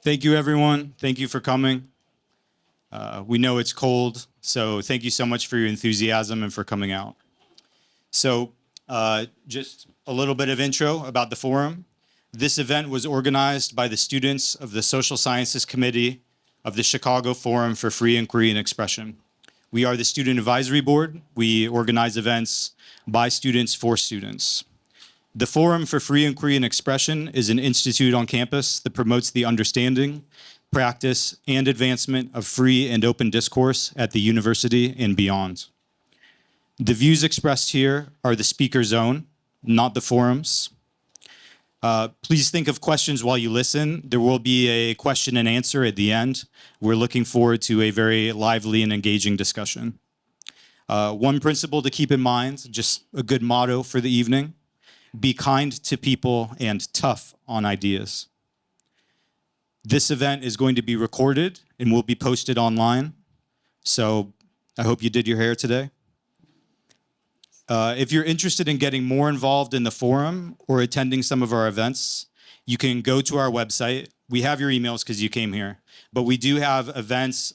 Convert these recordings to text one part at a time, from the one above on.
Thank you, everyone. Thank you for coming. We know it's cold, so thank you so much for your enthusiasm and for coming out. So just a little bit of intro about the forum. This event was organized by the students of the Social Sciences Committee of the Chicago Forum for Free Inquiry and Expression. We are the Student Advisory Board. We organize events by students for students. The Forum for Free Inquiry and Expression is an institute on campus that promotes the understanding, practice, and advancement of free and open discourse at the university and beyond. The views expressed here are the speaker's own, not the forum's. Please think of questions while you listen. There will be a question and answer at the end. We're looking forward to a very lively and engaging discussion. One principle to keep in mind, just a good motto for the evening: be kind to people and tough on ideas. This event is going to be recorded and will be posted online. So I hope you did your hair today. If you're interested in getting more involved in the forum or attending some of our events, you can go to our website. We have your emails because you came here, but we do have events,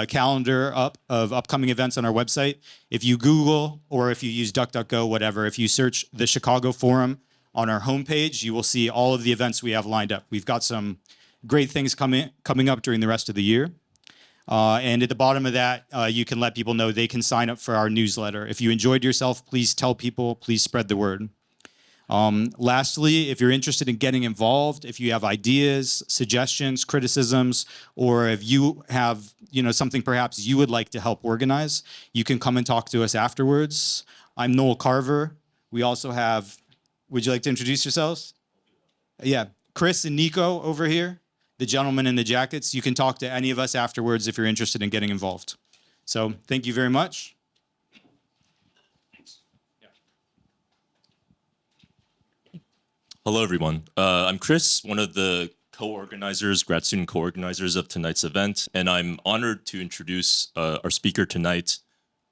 calendar up of upcoming events on our website. If you Google or if you use DuckDuckGo, whatever, if you search the Chicago Forum on our homepage, you will see all of the events we have lined up. We've got some great things coming up during the rest of the year. And at the bottom of that, you can let people know they can sign up for our newsletter. If you enjoyed yourself, please tell people, please spread the word. Lastly, if you're interested in getting involved, if you have ideas, suggestions, criticisms, or if you have something perhaps you would like to help organize, you can come and talk to us afterwards. I'm Noel Carver. We also have, would you like to introduce yourselves? Yeah, Chris and Nico over here. The gentleman in the jackets. You can talk to any of us afterwards if you're interested in getting involved. So thank you very much. Hello, everyone. I'm Chris, one of the co-organizers, grad student co-organizers of tonight's event, and I'm honored to introduce our speaker tonight,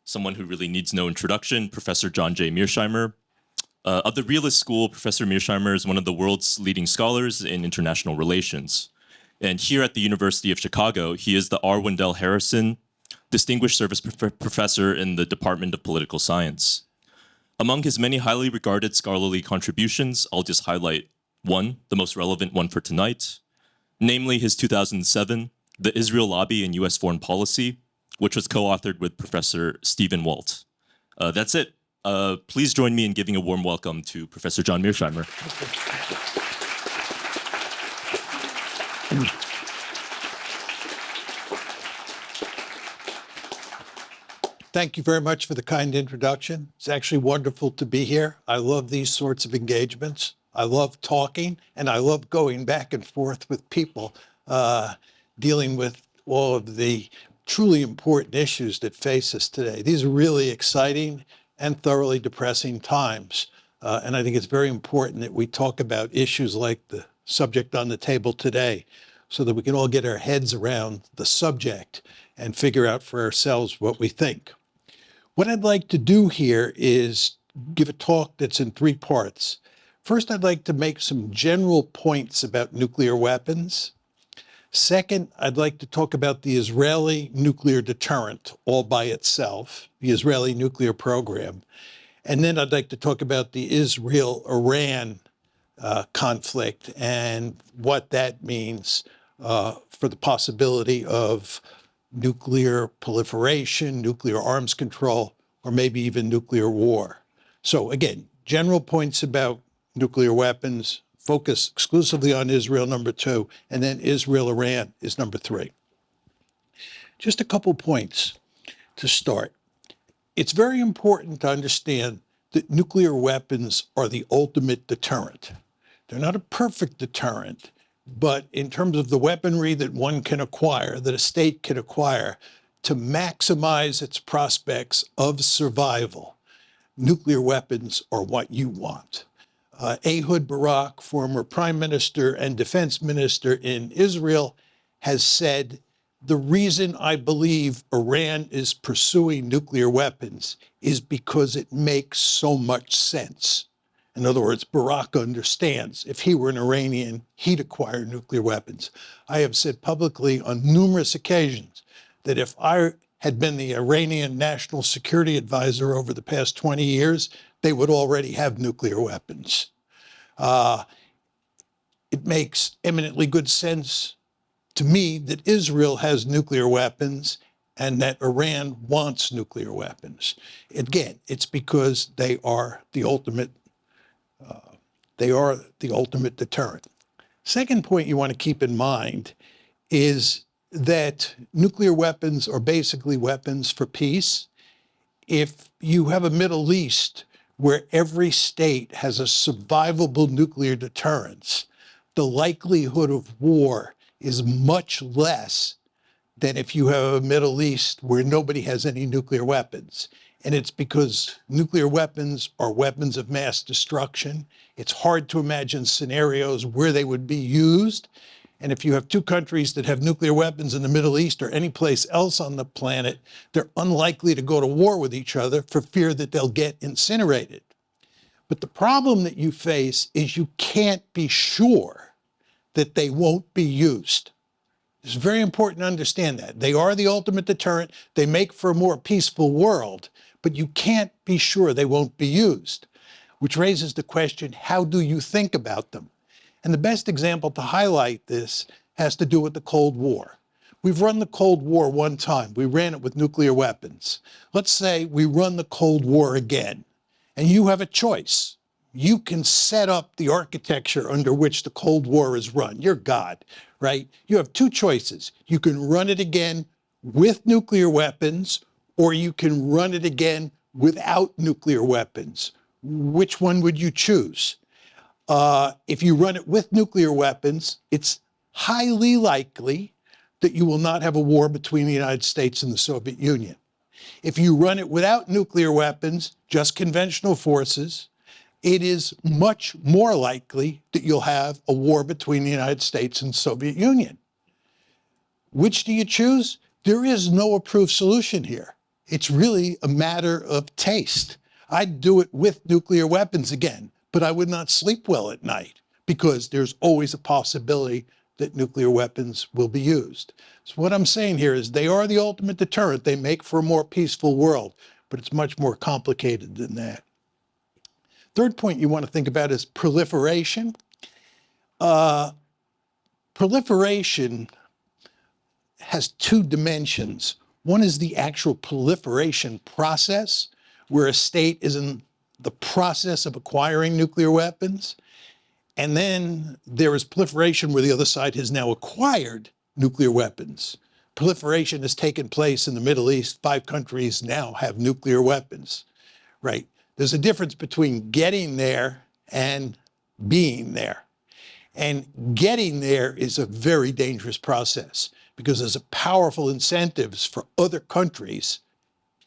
someone who really needs no introduction, Professor John J. Mearsheimer. Of the Realist School, Professor Mearsheimer is one of the world's leading scholars in international relations. And here at the University of Chicago, he is the R. Wendell Harrison Distinguished Service Professor in the Department of Political Science. Among his many highly regarded scholarly contributions, I'll just highlight one, the most relevant one for tonight, namely his 2007, The Israel Lobby in U.S. Foreign Policy, which was co-authored with Professor Stephen Walt. That's it. Please join me in giving a warm welcome to Professor John Mearsheimer. Thank you very much for the kind introduction. It's actually wonderful to be here. I love these sorts of engagements. I love talking, and I love going back and forth with people, dealing with all of the truly important issues that face us today. These are really exciting and thoroughly depressing times. And I think it's very important that we talk about issues like the subject on the table today, so that we can all get our heads around the subject and figure out for ourselves what we think. What I'd like to do here is give a talk that's in three parts. First, I'd like to make some general points about nuclear weapons. Second, I'd like to talk about the Israeli nuclear deterrent all by itself, the Israeli nuclear program. And then I'd like to talk about the Israel-Iran conflict and what that means for the possibility of nuclear proliferation, nuclear arms control, or maybe even nuclear war. So again, general points about nuclear weapons, focus exclusively on Israel, number two, and then Israel-Iran is number three. Just a couple points to start. It's very important to understand that nuclear weapons are the ultimate deterrent. They're not a perfect deterrent, but in terms of the weaponry that one can acquire, that a state can acquire to maximize its prospects of survival, nuclear weapons are what you want. Ehud Barak, former prime minister and defense minister in Israel, has said, the reason I believe Iran is pursuing nuclear weapons is because it makes so much sense. In other words, Barack understands if he were an Iranian, he'd acquire nuclear weapons. I have said publicly on numerous occasions that if I had been the Iranian National Security Advisor over the past 20 years, they would already have nuclear weapons. It makes eminently good sense to me that Israel has nuclear weapons and that Iran wants nuclear weapons. Again, it's because they are the ultimate deterrent. Second point you want to keep in mind is that nuclear weapons are basically weapons for peace. If you have a Middle East where every state has a survivable nuclear deterrence, the likelihood of war is much less than if you have a Middle East where nobody has any nuclear weapons. And it's because nuclear weapons are weapons of mass destruction. It's hard to imagine scenarios where they would be used. And if you have two countries that have nuclear weapons in the Middle East or any place else on the planet, they're unlikely to go to war with each other for fear that they'll get incinerated. But the problem that you face is you can't be sure that they won't be used. It's very important to understand that. They are the ultimate deterrent. They make for a more peaceful world, but you can't be sure they won't be used, which raises the question, how do you think about them? And the best example to highlight this has to do with the Cold War. We've run the Cold War one time. We ran it with nuclear weapons. Let's say we run the Cold War again, and you have a choice. You can set up the architecture under which the Cold War is run. You're God, right? You have two choices. You can run it again with nuclear weapons, or you can run it again without nuclear weapons. Which one would you choose? If you run it with nuclear weapons, it's highly likely that you will not have a war between the United States and the Soviet Union. If you run it without nuclear weapons, just conventional forces, it is much more likely that you'll have a war between the United States and the Soviet Union. Which do you choose? There is no approved solution here. It's really a matter of taste. I'd do it with nuclear weapons again, but I would not sleep well at night because there's always a possibility that nuclear weapons will be used. So what I'm saying here is they are the ultimate deterrent. They make for a more peaceful world, but it's much more complicated than that. Third point you want to think about is proliferation. Proliferation has two dimensions. One is the actual proliferation process, where a state is in the process of acquiring nuclear weapons. And then there is proliferation where the other side has now acquired nuclear weapons. Proliferation has taken place in the Middle East. 5 countries now have nuclear weapons, right? There's a difference between getting there and being there. And getting there is a very dangerous process because there's a powerful incentives for other countries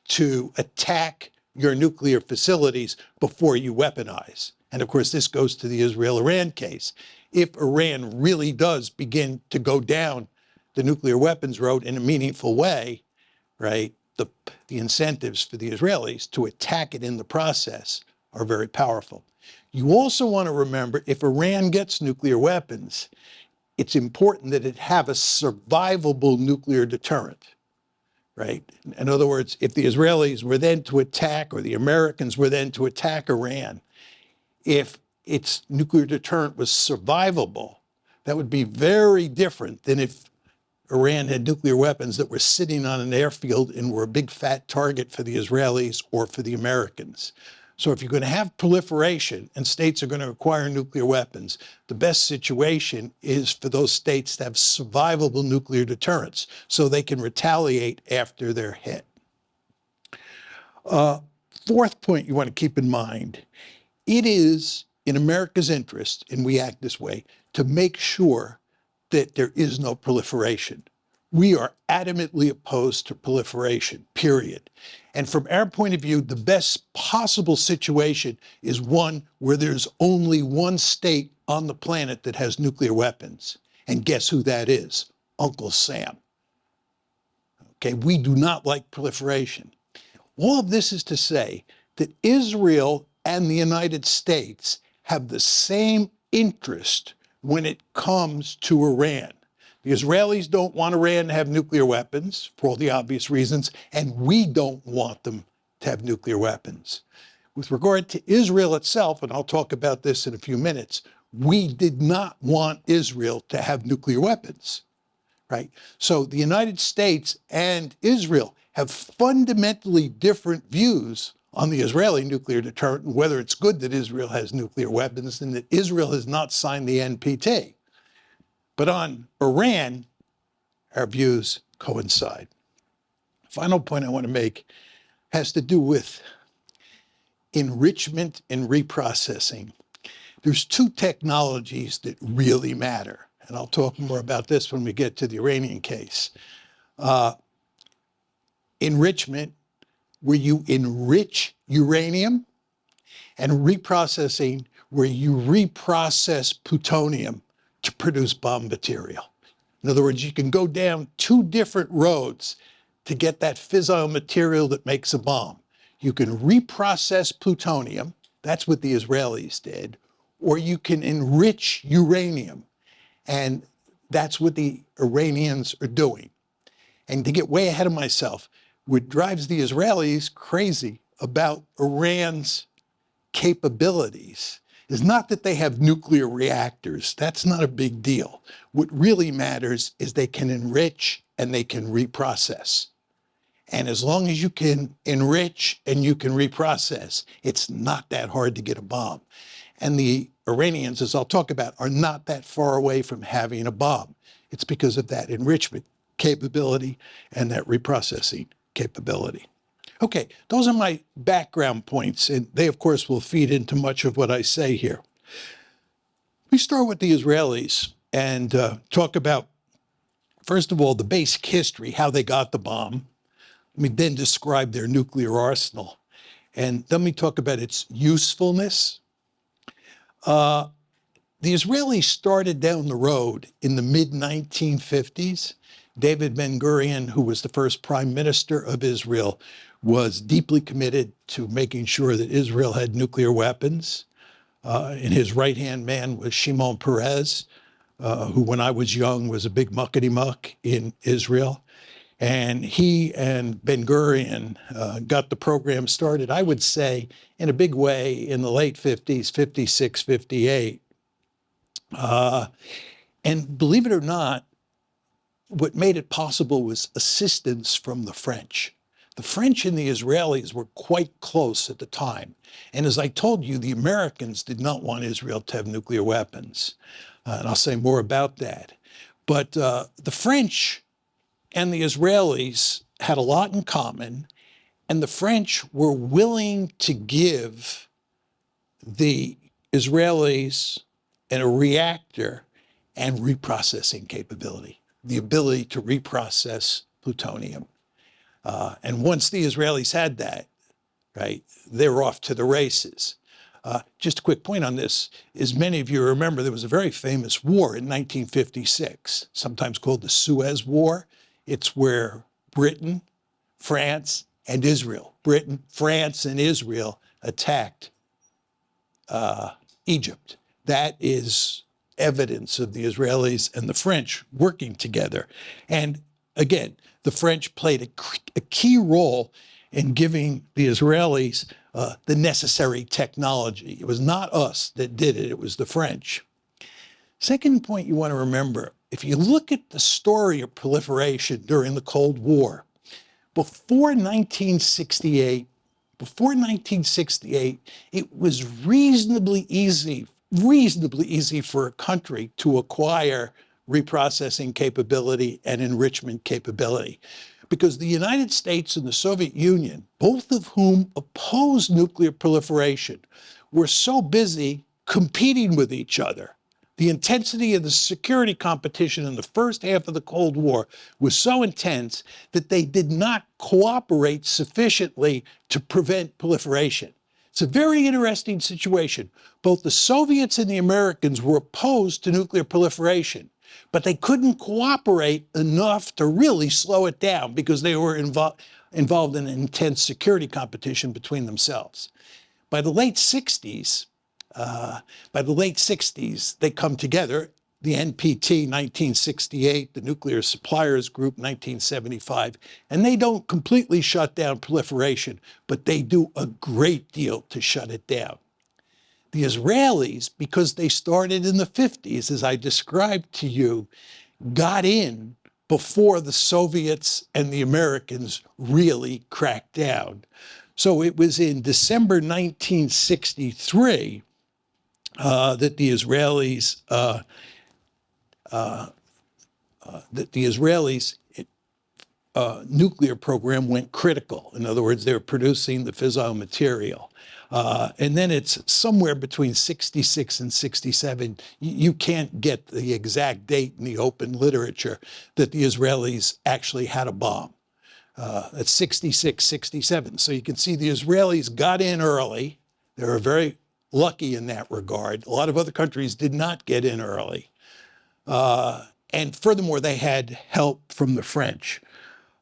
to attack your nuclear facilities before you weaponize. And of course, this goes to the Israel-Iran case. If Iran really does begin to go down the nuclear weapons road in a meaningful way, right, the incentives for the Israelis to attack it in the process are very powerful. You also want to remember, if Iran gets nuclear weapons, it's important that it have a survivable nuclear deterrent, right? In other words, if the Israelis were then to attack, or the Americans were then to attack Iran, if its nuclear deterrent was survivable, that would be very different than if Iran had nuclear weapons that were sitting on an airfield and were a big fat target for the Israelis or for the Americans. So if you're going to have proliferation and states are going to acquire nuclear weapons, the best situation is for those states to have survivable nuclear deterrents so they can retaliate after they're hit. Fourth point you want to keep in mind, it is in America's interest, and we act this way, to make sure that there is no proliferation. We are adamantly opposed to proliferation, period. And from our point of view, the best possible situation is one where there's only one state on the planet that has nuclear weapons. And guess who that is? Uncle Sam. Okay, we do not like proliferation. All of this is to say that Israel and the United States have the same interest when it comes to Iran. The Israelis don't want Iran to have nuclear weapons for all the obvious reasons, and we don't want them to have nuclear weapons. With regard to Israel itself, and I'll talk about this in a few minutes, we did not want Israel to have nuclear weapons, right? So the United States and Israel have fundamentally different views on the Israeli nuclear deterrent and whether it's good that Israel has nuclear weapons and that Israel has not signed the NPT. But on Iran, our views coincide. Final point I want to make has to do with enrichment and reprocessing. There's two technologies that really matter, and I'll talk more about this when we get to the Iranian case. Enrichment, where you enrich uranium, and reprocessing, where you reprocess plutonium to produce bomb material. In other words, you can go down two different roads to get that fissile material that makes a bomb. You can reprocess plutonium, that's what the Israelis did, or you can enrich uranium, and that's what the Iranians are doing. And to get way ahead of myself, what drives the Israelis crazy about Iran's capabilities is not that they have nuclear reactors. That's not a big deal. What really matters is they can enrich and they can reprocess. And as long as you can enrich and you can reprocess, it's not that hard to get a bomb. And the Iranians, as I'll talk about, are not that far away from having a bomb. It's because of that enrichment capability and that reprocessing capability. Okay, those are my background points, and they, of course, will feed into much of what I say here. We start with the Israelis and talk about, first of all, the basic history, how they got the bomb. Let me then describe their nuclear arsenal, and then we talk about its usefulness. The Israelis started down the road in the mid-1950s. David Ben-Gurion, who was the first prime minister of Israel, was deeply committed to making sure that Israel had nuclear weapons. And his right-hand man was Shimon Peres, who when I was young was a big muckety-muck in Israel. And he and Ben-Gurion got the program started, I would say, in a big way in the late 50s, 56, 58. And believe it or not, what made it possible was assistance from the French. The French and the Israelis were quite close at the time. And as I told you, the Americans did not want Israel to have nuclear weapons. And I'll say more about that. But the French and the Israelis had a lot in common. And the French were willing to give the Israelis a reactor and reprocessing capability, the ability to reprocess plutonium. And once the Israelis had that, right, they were off to the races. Just a quick point on this, as many of you remember, there was a very famous war in 1956, sometimes called the Suez War. It's where Britain, France, and Israel, Britain, France, and Israel attacked Egypt. That is evidence of the Israelis and the French working together. And again, the French played a key role in giving the Israelis the necessary technology. It was not us that did it, it was the French. Second point you want to remember, if you look at the story of proliferation during the Cold War, before 1968, it was reasonably easy for a country to acquire reprocessing capability and enrichment capability. Because the United States and the Soviet Union, both of whom opposed nuclear proliferation, were so busy competing with each other. The intensity of the security competition in the first half of the Cold War was so intense that they did not cooperate sufficiently to prevent proliferation. It's a very interesting situation. Both the Soviets and the Americans were opposed to nuclear proliferation, but they couldn't cooperate enough to really slow it down because they were involved in an intense security competition between themselves. By the late 60s, they come together. The NPT 1968, the Nuclear Suppliers Group 1975, and they don't completely shut down proliferation, but they do a great deal to shut it down. The Israelis, because they started in the 50s, as I described to you, got in before the Soviets and the Americans really cracked down. So it was in December 1963 that the Israelis' nuclear program went critical. In other words, they were producing the fissile material. And then it's somewhere between 66 and 67. You can't get the exact date in the open literature that the Israelis actually had a bomb. At 66, 67. So you can see the Israelis got in early. They were very lucky in that regard. A lot of other countries did not get in early. And furthermore, they had help from the French.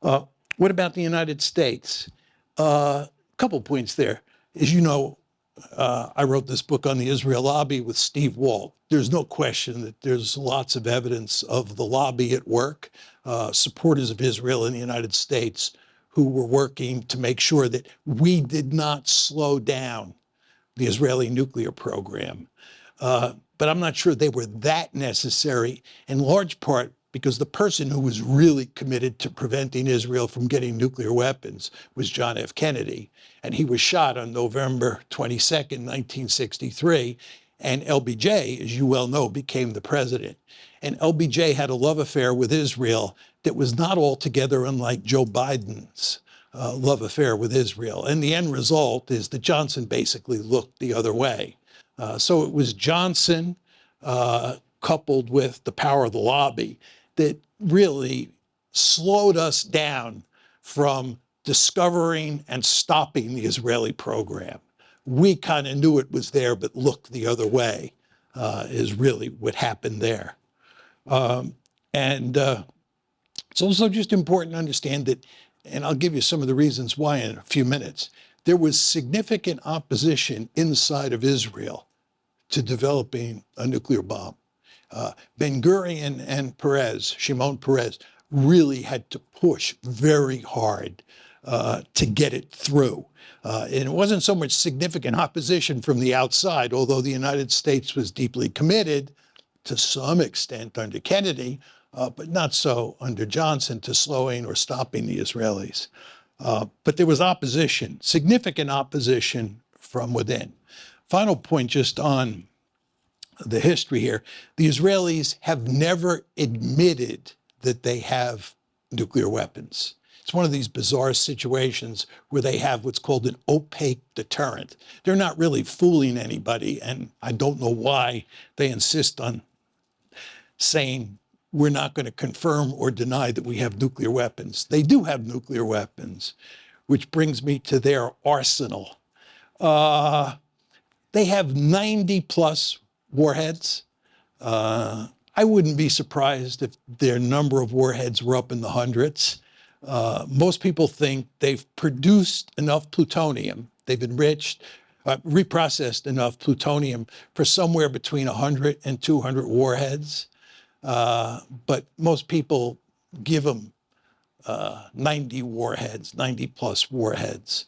What about the United States? A couple points there. As you know, I wrote this book on the Israel lobby with Steve Walt. There's no question that there's lots of evidence of the lobby at work, supporters of Israel in the United States who were working to make sure that we did not slow down the Israeli nuclear program. But I'm not sure they were that necessary, in large part because the person who was really committed to preventing Israel from getting nuclear weapons was John F. Kennedy. And he was shot on November 22nd, 1963. And LBJ, as you well know, became the president. And LBJ had a love affair with Israel that was not altogether unlike Joe Biden's love affair with Israel. And the end result is that Johnson basically looked the other way. So it was Johnson coupled with the power of the lobby that really slowed us down from discovering and stopping the Israeli program. We kind of knew it was there, but looked the other way is really what happened there. It's also just important to understand that, and I'll give you some of the reasons why in a few minutes, there was significant opposition inside of Israel to developing a nuclear bomb. Ben-Gurion and Shimon Peres, really had to push very hard to get it through. And it wasn't so much significant opposition from the outside, although the United States was deeply committed to some extent under Kennedy, but not so under Johnson to slowing or stopping the Israelis. But there was opposition, significant opposition from within. Final point just on the history here. The Israelis have never admitted that they have nuclear weapons. It's one of these bizarre situations where they have what's called an opaque deterrent. They're not really fooling anybody, and I don't know why they insist on saying we're not going to confirm or deny that we have nuclear weapons. They do have nuclear weapons, which brings me to their arsenal. They have 90 plus warheads. I wouldn't be surprised if their number of warheads were up in the hundreds. Most people think they've produced enough plutonium, they've enriched, reprocessed enough plutonium for somewhere between 100 and 200 warheads. But most people give them 90 warheads, 90 plus warheads.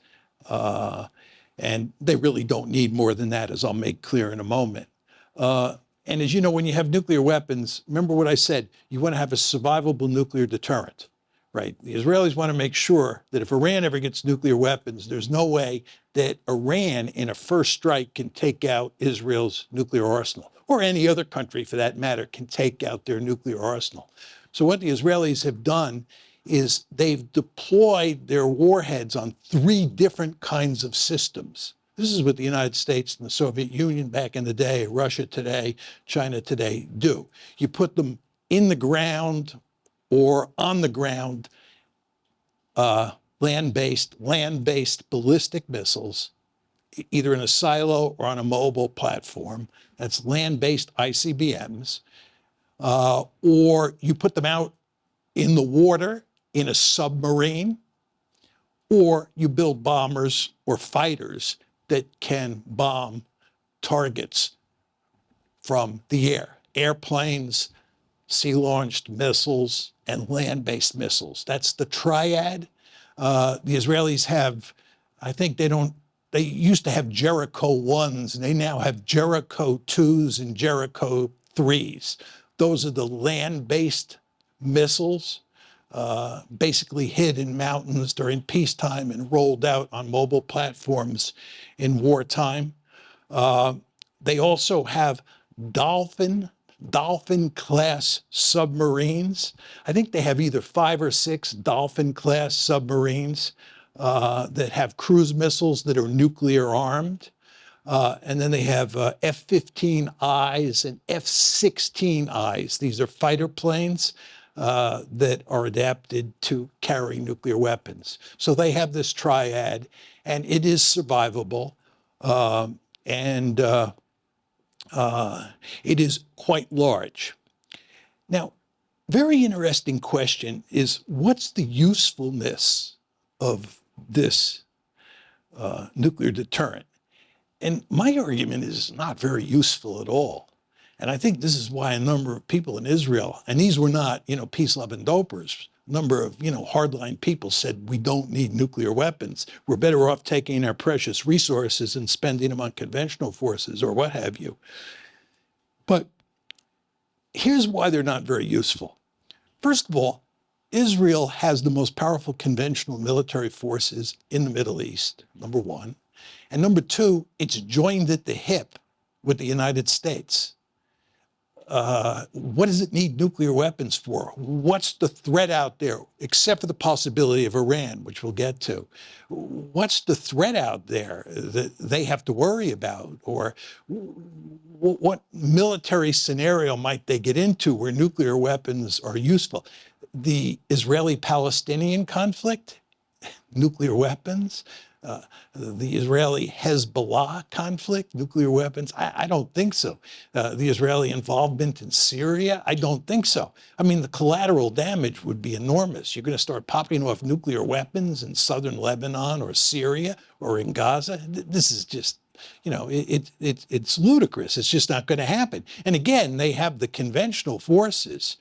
And they really don't need more than that, as I'll make clear in a moment. And as you know, when you have nuclear weapons, remember what I said, you want to have a survivable nuclear deterrent, right? The Israelis want to make sure that if Iran ever gets nuclear weapons, there's no way that Iran in a first strike can take out Israel's nuclear arsenal, or any other country for that matter can take out their nuclear arsenal. So what the Israelis have done is they've deployed their warheads on 3 different kinds of systems. This is what the United States and the Soviet Union back in the day, Russia today, China today do. You put them in the ground or on the ground, land-based ballistic missiles, either in a silo or on a mobile platform. That's land-based ICBMs. Or you put them out in the water in a submarine, or you build bombers or fighters that can bomb targets from the air, airplanes, sea-launched missiles, and land-based missiles. That's the triad. The Israelis have, I think they used to have Jericho 1s, and they now have Jericho 2s and Jericho 3s. Those are the land-based missiles, basically hid in mountains during peacetime and rolled out on mobile platforms in wartime. They also have Dolphin class submarines. I think they have either 5 or 6 Dolphin class submarines that have cruise missiles that are nuclear armed. And then they have F-15Is and F-16Is. These are fighter planes that are adapted to carry nuclear weapons. So they have this triad, and it is survivable. And it is quite large. Now, very interesting question is, what's the usefulness of this nuclear deterrent? And my argument is not very useful at all. And I think this is why a number of people in Israel, and these were not, peace-loving dopers, a number of, hardline people said, we don't need nuclear weapons. We're better off taking our precious resources and spending them on conventional forces or what have you. But here's why they're not very useful. First of all, Israel has the most powerful conventional military forces in the Middle East, number one. And number two, it's joined at the hip with the United States. What does it need nuclear weapons for? What's the threat out there, except for the possibility of Iran, which we'll get to? What's the threat out there that they have to worry about? Or what military scenario might they get into where nuclear weapons are useful? The Israeli-Palestinian conflict, nuclear weapons. The Israeli-Hezbollah conflict, nuclear weapons? I don't think so. The Israeli involvement in Syria? I don't think so. I mean, the collateral damage would be enormous. You're going to start popping off nuclear weapons in southern Lebanon or Syria or in Gaza. This is just, it's ludicrous. It's just not going to happen. And again, they have the conventional forces,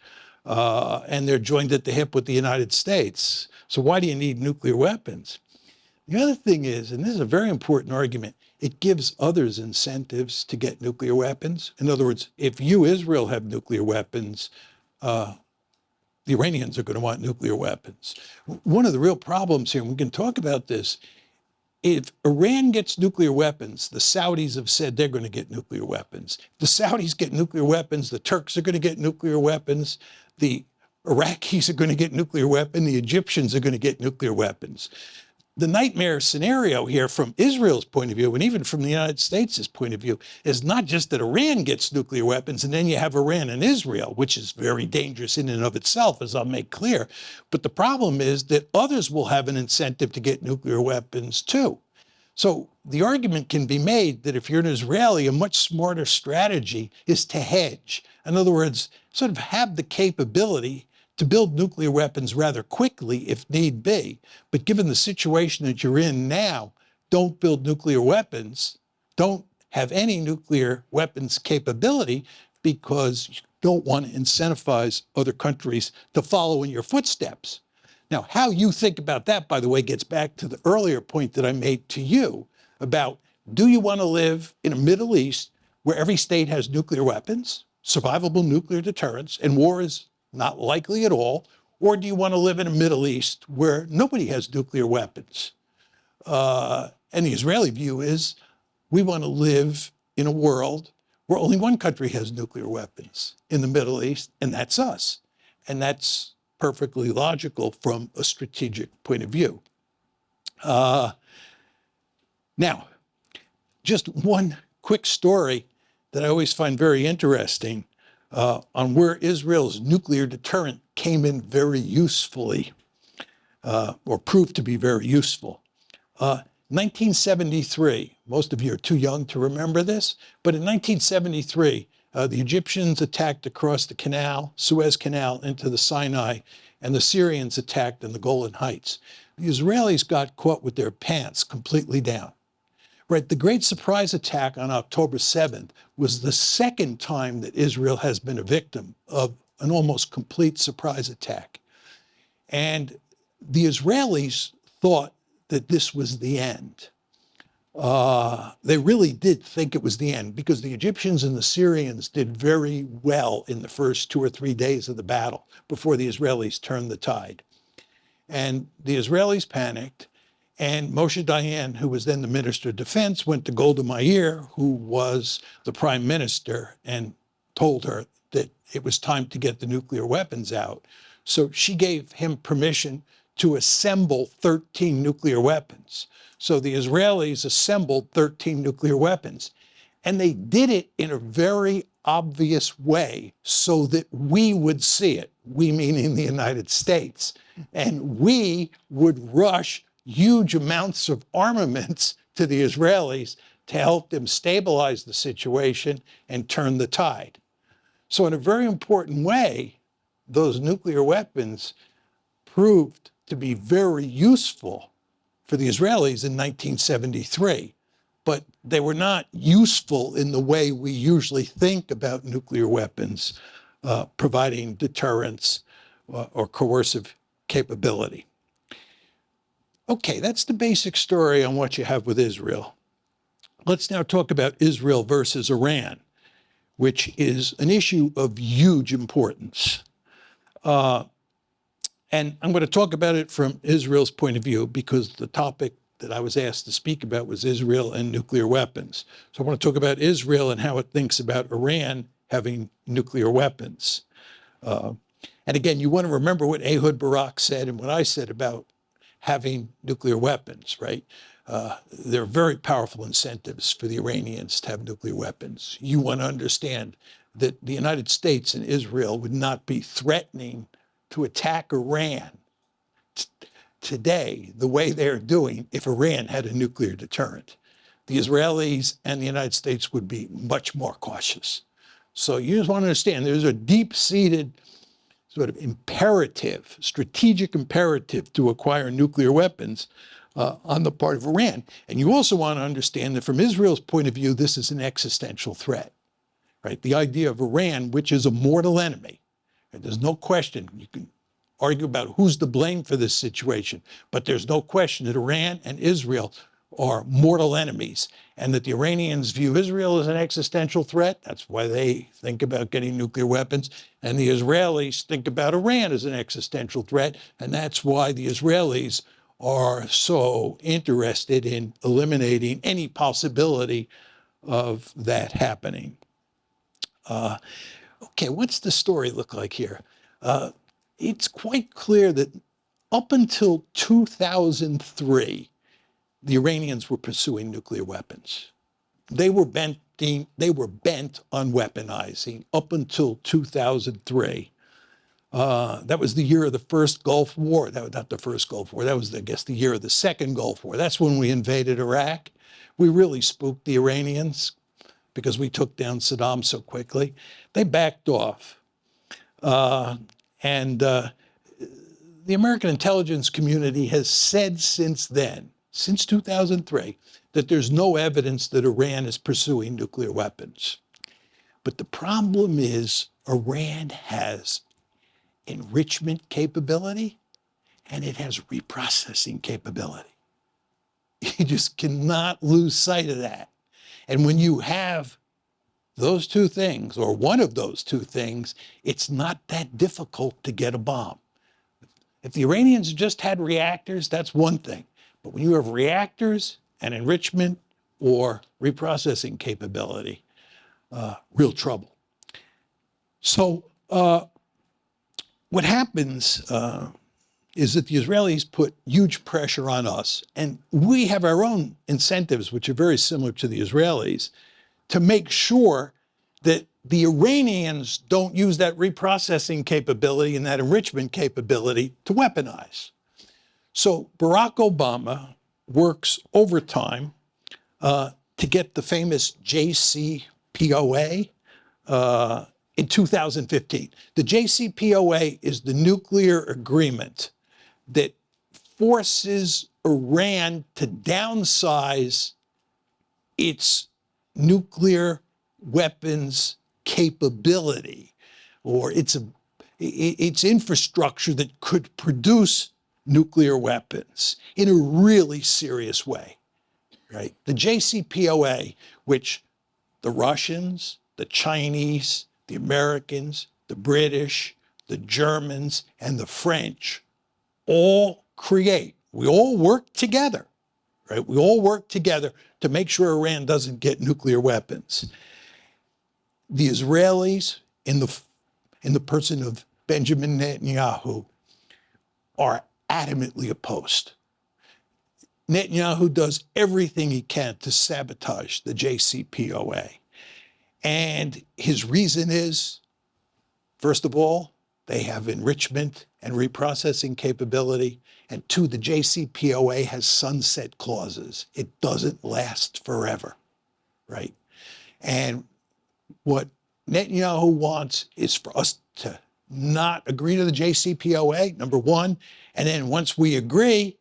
and they're joined at the hip with the United States. So why do you need nuclear weapons? The other thing is, and this is a very important argument, it gives others incentives to get nuclear weapons. In other words, if you, Israel, have nuclear weapons, the Iranians are going to want nuclear weapons. One of the real problems here, and we can talk about this, if Iran gets nuclear weapons, the Saudis have said they're going to get nuclear weapons. If the Saudis get nuclear weapons, the Turks are going to get nuclear weapons. The Iraqis are going to get nuclear weapons. The Egyptians are going to get nuclear weapons. The nightmare scenario here from Israel's point of view, and even from the United States' point of view, is not just that Iran gets nuclear weapons and then you have Iran and Israel, which is very dangerous in and of itself, as I'll make clear. But the problem is that others will have an incentive to get nuclear weapons too. So the argument can be made that if you're an Israeli, a much smarter strategy is to hedge. In other words, sort of have the capability to build nuclear weapons rather quickly if need be. But given the situation that you're in now, don't build nuclear weapons, don't have any nuclear weapons capability, because you don't want to incentivize other countries to follow in your footsteps. Now, how you think about that, by the way, gets back to the earlier point that I made to you about, do you want to live in a Middle East where every state has nuclear weapons, survivable nuclear deterrence, and war is not likely at all? Or do you want to live in a Middle East where nobody has nuclear weapons? And the Israeli view is, we want to live in a world where only one country has nuclear weapons in the Middle East, and that's us. And that's perfectly logical from a strategic point of view. Now, just one quick story that I always find very interesting on where Israel's nuclear deterrent came in very usefully, or proved to be very useful. 1973, most of you are too young to remember this, but in 1973, the Egyptians attacked across the canal, Suez Canal, into the Sinai, and the Syrians attacked in the Golan Heights. The Israelis got caught with their pants completely down. Right, the Great Surprise Attack on October 7th was the second time that Israel has been a victim of an almost complete surprise attack. And the Israelis thought that this was the end. They really did think it was the end because the Egyptians and the Syrians did very well in the first 2 or 3 days of the battle before the Israelis turned the tide. And the Israelis panicked, and Moshe Dayan, who was then the Minister of Defense, went to Golda Meir, who was the Prime Minister, and told her that it was time to get the nuclear weapons out. So she gave him permission to assemble 13 nuclear weapons. So the Israelis assembled 13 nuclear weapons. And they did it in a very obvious way so that we would see it, we meaning the United States. And we would rush huge amounts of armaments to the Israelis to help them stabilize the situation and turn the tide. So in a very important way, those nuclear weapons proved to be very useful for the Israelis in 1973. But they were not useful in the way we usually think about nuclear weapons, providing deterrence or coercive capability. Okay, that's the basic story on what you have with Israel. Let's now talk about Israel versus Iran, which is an issue of huge importance. And I'm going to talk about it from Israel's point of view because the topic that I was asked to speak about was Israel and nuclear weapons. So I want to talk about Israel and how it thinks about Iran having nuclear weapons. And again, you want to remember what Ehud Barak said and what I said about having nuclear weapons, right? There are very powerful incentives for the Iranians to have nuclear weapons. You want to understand that the United States and Israel would not be threatening to attack Iran today the way they're doing if Iran had a nuclear deterrent. The Israelis and the United States would be much more cautious. So you just want to understand there's a deep-seated sort of imperative, strategic imperative to acquire nuclear weapons on the part of Iran. And you also want to understand that from Israel's point of view, this is an existential threat, right? The idea of Iran, which is a mortal enemy, and there's no question, you can argue about who's to blame for this situation, but there's no question that Iran and Israel are mortal enemies, and that the Iranians view Israel as an existential threat. That's why they think about getting nuclear weapons. And the Israelis think about Iran as an existential threat, and that's why the Israelis are so interested in eliminating any possibility of that happening. Okay, what's the story look like here? It's quite clear that up until 2003, the Iranians were pursuing nuclear weapons. They were bent on weaponizing up until 2003. That was the year of the first Gulf War. That was not the first Gulf War. That was, I guess, the year of the second Gulf War. That's when we invaded Iraq. We really spooked the Iranians because we took down Saddam so quickly. They backed off. The American intelligence community has said since then, since 2003, that there's no evidence that Iran is pursuing nuclear weapons. But the problem is Iran has enrichment capability and it has reprocessing capability. You just cannot lose sight of that. And when you have those two things, or one of those two things, it's not that difficult to get a bomb. If the Iranians just had reactors, that's one thing. But when you have reactors and enrichment or reprocessing capability, real trouble. So what happens is that the Israelis put huge pressure on us, and we have our own incentives, which are very similar to the Israelis, to make sure that the Iranians don't use that reprocessing capability and that enrichment capability to weaponize. So Barack Obama works overtime to get the famous JCPOA in 2015. The JCPOA is the nuclear agreement that forces Iran to downsize its nuclear weapons capability or its infrastructure that could produce nuclear weapons in a really serious way, right? The JCPOA, which the Russians, the Chinese, the Americans, the British, the Germans, and the French all create, we all work together, right? We all work together to make sure Iran doesn't get nuclear weapons. The Israelis, in the person of Benjamin Netanyahu, are adamantly opposed. Netanyahu does everything he can to sabotage the JCPOA. And his reason is, first of all, they have enrichment and reprocessing capability. And two, the JCPOA has sunset clauses. It doesn't last forever, right? And what Netanyahu wants is for us to not agree to the JCPOA, number one. And then once we agree,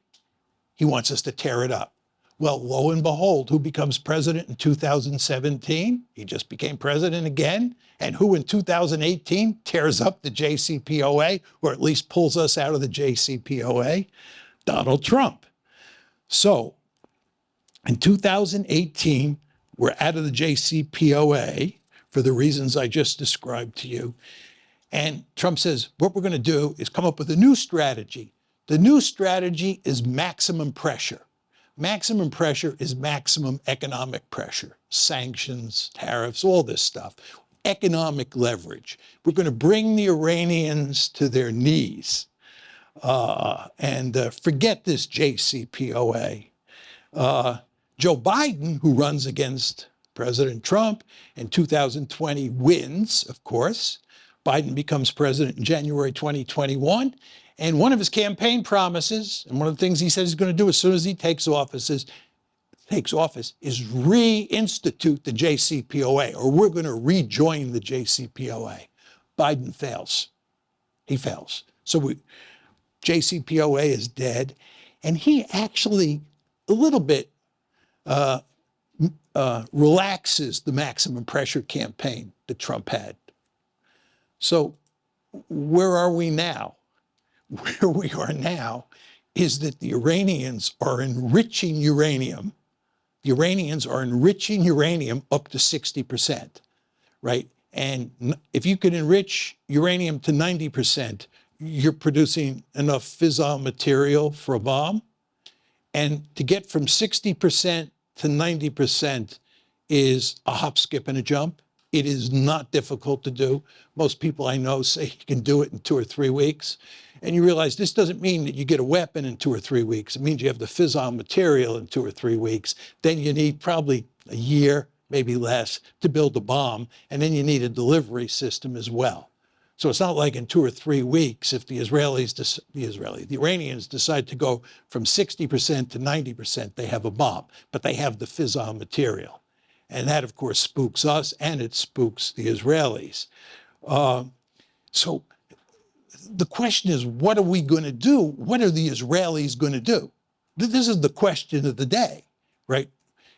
he wants us to tear it up. Well, lo and behold, who becomes president in 2017? He just became president again. And who in 2018 tears up the JCPOA, or at least pulls us out of the JCPOA? Donald Trump. So in 2018, we're out of the JCPOA for the reasons I just described to you. And Trump says, what we're going to do is come up with a new strategy. The new strategy is maximum pressure. Maximum pressure is maximum economic pressure, sanctions, tariffs, all this stuff. Economic leverage. We're going to bring the Iranians to their knees and forget this JCPOA. Joe Biden, who runs against President Trump in 2020, wins, of course. Biden becomes president in January 2021. And one of his campaign promises, and one of the things he says he's going to do as soon as he takes office is reinstitute the JCPOA, or we're going to rejoin the JCPOA. Biden fails. He fails. So JCPOA is dead. And he actually, a little bit, relaxes the maximum pressure campaign that Trump had. So where are we now? Where we are now is that the Iranians are enriching uranium. The Iranians are enriching uranium up to 60%, right? And if you can enrich uranium to 90%, you're producing enough fissile material for a bomb. And to get from 60% to 90% is a hop, skip, and a jump. It is not difficult to do. Most people I know say you can do it in 2 or 3 weeks. And you realize this doesn't mean that you get a weapon in 2 or 3 weeks. It means you have the fissile material in 2 or 3 weeks. Then you need probably a year, maybe less, to build a bomb. And then you need a delivery system as well. So it's not like in 2 or 3 weeks, if the Iranians decide to go from 60% to 90%, they have a bomb. But they have the fissile material. And that, of course, spooks us, and it spooks the Israelis. So the question is, what are we going to do? What are the Israelis going to do? This is the question of the day, right?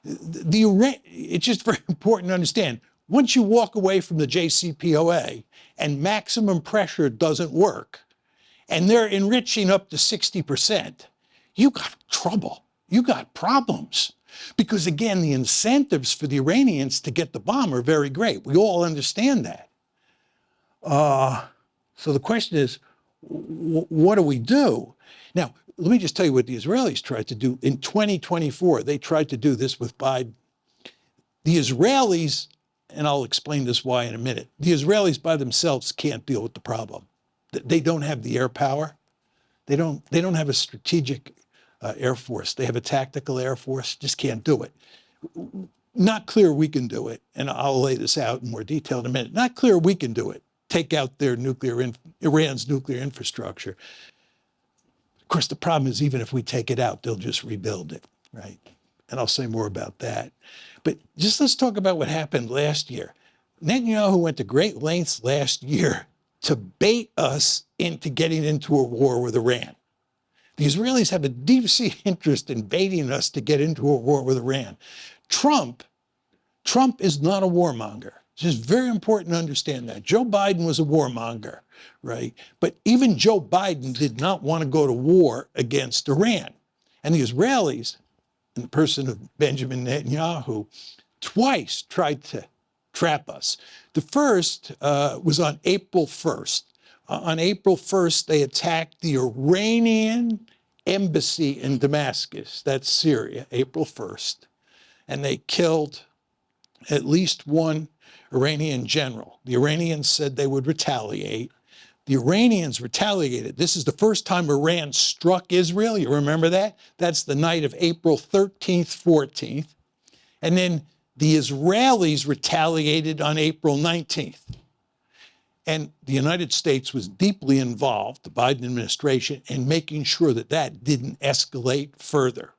It's just very important to understand. Once you walk away from the JCPOA and maximum pressure doesn't work, and they're enriching up to 60%, you got trouble. You got problems. Because again, the incentives for the Iranians to get the bomb are very great. We all understand that. So the question is, what do we do? Now, let me just tell you what the Israelis tried to do. In 2024, they tried to do this with Biden. The Israelis, and I'll explain this why in a minute, the Israelis by themselves can't deal with the problem. They don't have the air power. They don't have a strategic air force. They have a tactical air force, just can't do it. Not clear we can do it, and I'll lay this out in more detail in a minute. Not clear we can do it. Take out their Iran's nuclear infrastructure. Of course, the problem is even if we take it out, they'll just rebuild it, right? And I'll say more about that. But just let's talk about what happened last year. Netanyahu went to great lengths last year to bait us into getting into a war with Iran. The Israelis have a deep-seated interest in baiting us to get into a war with Iran. Trump is not a warmonger. It's just very important to understand that. Joe Biden was a warmonger, right? But even Joe Biden did not want to go to war against Iran. And the Israelis, in the person of Benjamin Netanyahu, twice tried to trap us. The first was on April 1st. On April 1st, they attacked the Iranian embassy in Damascus, that's Syria, April 1st. And they killed at least one Iranian general. The Iranians said they would retaliate. The Iranians retaliated. This is the first time Iran struck Israel. You remember that? That's the night of April 13th, 14th. And then the Israelis retaliated on April 19th. And the United States was deeply involved, the Biden administration, in making sure that that didn't escalate further.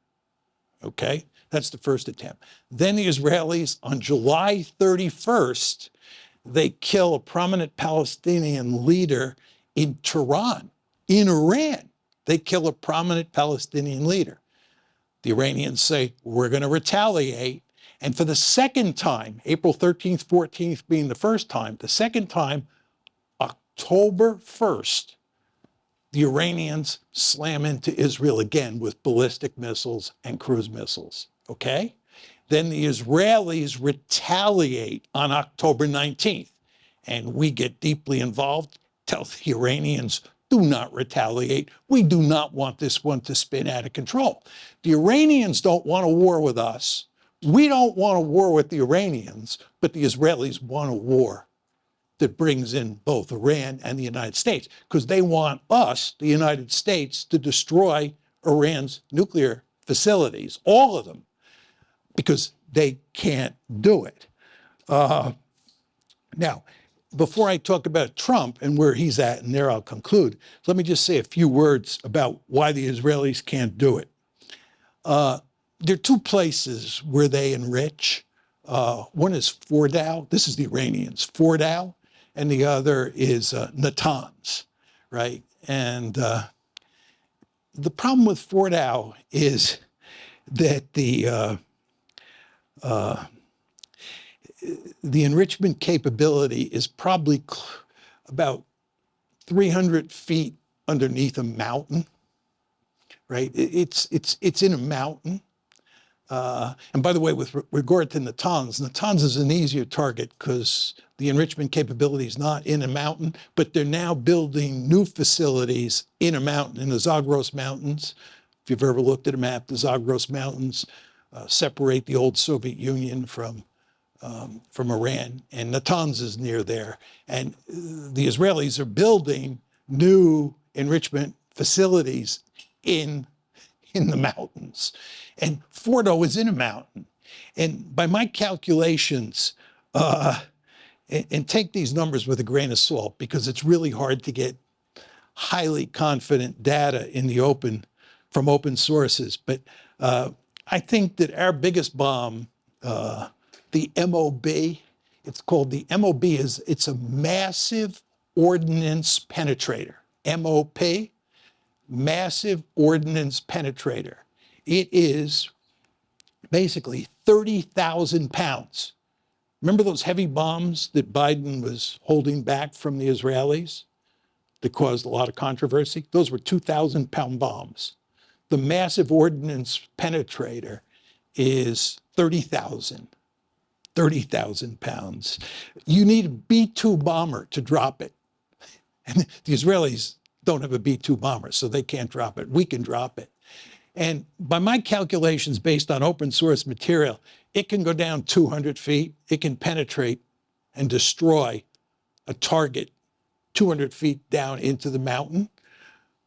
Okay? That's the first attempt. Then the Israelis, on July 31st, they kill a prominent Palestinian leader in Tehran, in Iran. They kill a prominent Palestinian leader. The Iranians say, we're going to retaliate. And for the second time, April 13th, 14th being the first time, the second time, October 1st, the Iranians slam into Israel again with ballistic missiles and cruise missiles, okay? Then the Israelis retaliate on October 19th, and we get deeply involved, tell the Iranians, do not retaliate. We do not want this one to spin out of control. The Iranians don't want a war with us. We don't want a war with the Iranians, but the Israelis want a war that brings in both Iran and the United States, because they want us, the United States, to destroy Iran's nuclear facilities, all of them, because they can't do it. Now, before I talk about Trump and where he's at, and there I'll conclude, let me just say a few words about why the Israelis can't do it. There are two places where they enrich. One is Fordow. This is the Iranians, Fordow, and the other is Natanz, right? And the problem with Fordow is that the enrichment capability is probably about 300 feet underneath a mountain, right? It's in a mountain. And by the way, with regard to Natanz is an easier target because the enrichment capability is not in a mountain, but they're now building new facilities in a mountain, in the Zagros Mountains. If you've ever looked at a map, the Zagros Mountains separate the old Soviet Union from Iran, and Natanz is near there. And the Israelis are building new enrichment facilities in the mountains. And Fordo is in a mountain. And by my calculations, and take these numbers with a grain of salt, because it's really hard to get highly confident data in the open from open sources. But I think that our biggest bomb, the MOB, it's called the MOB, it's a massive ordnance penetrator. MOP, massive ordnance penetrator. It is basically 30,000 pounds. Remember those heavy bombs that Biden was holding back from the Israelis that caused a lot of controversy? Those were 2,000-pound bombs. The massive ordnance penetrator is 30,000 pounds. You need a B-2 bomber to drop it. And the Israelis don't have a B-2 bomber, so they can't drop it. We can drop it. And by my calculations, based on open source material, it can go down 200 feet. It can penetrate and destroy a target 200 feet down into the mountain.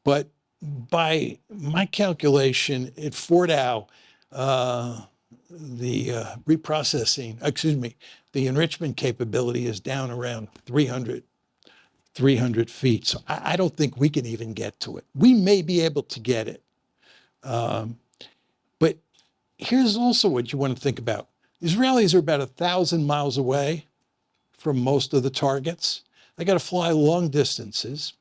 But by my calculation at Fordow, the enrichment capability is down around 300 feet. So I don't think we can even get to it. We may be able to get it. But here's also what you want to think about. The Israelis are about 1,000 miles away from most of the targets. They got to fly long distances.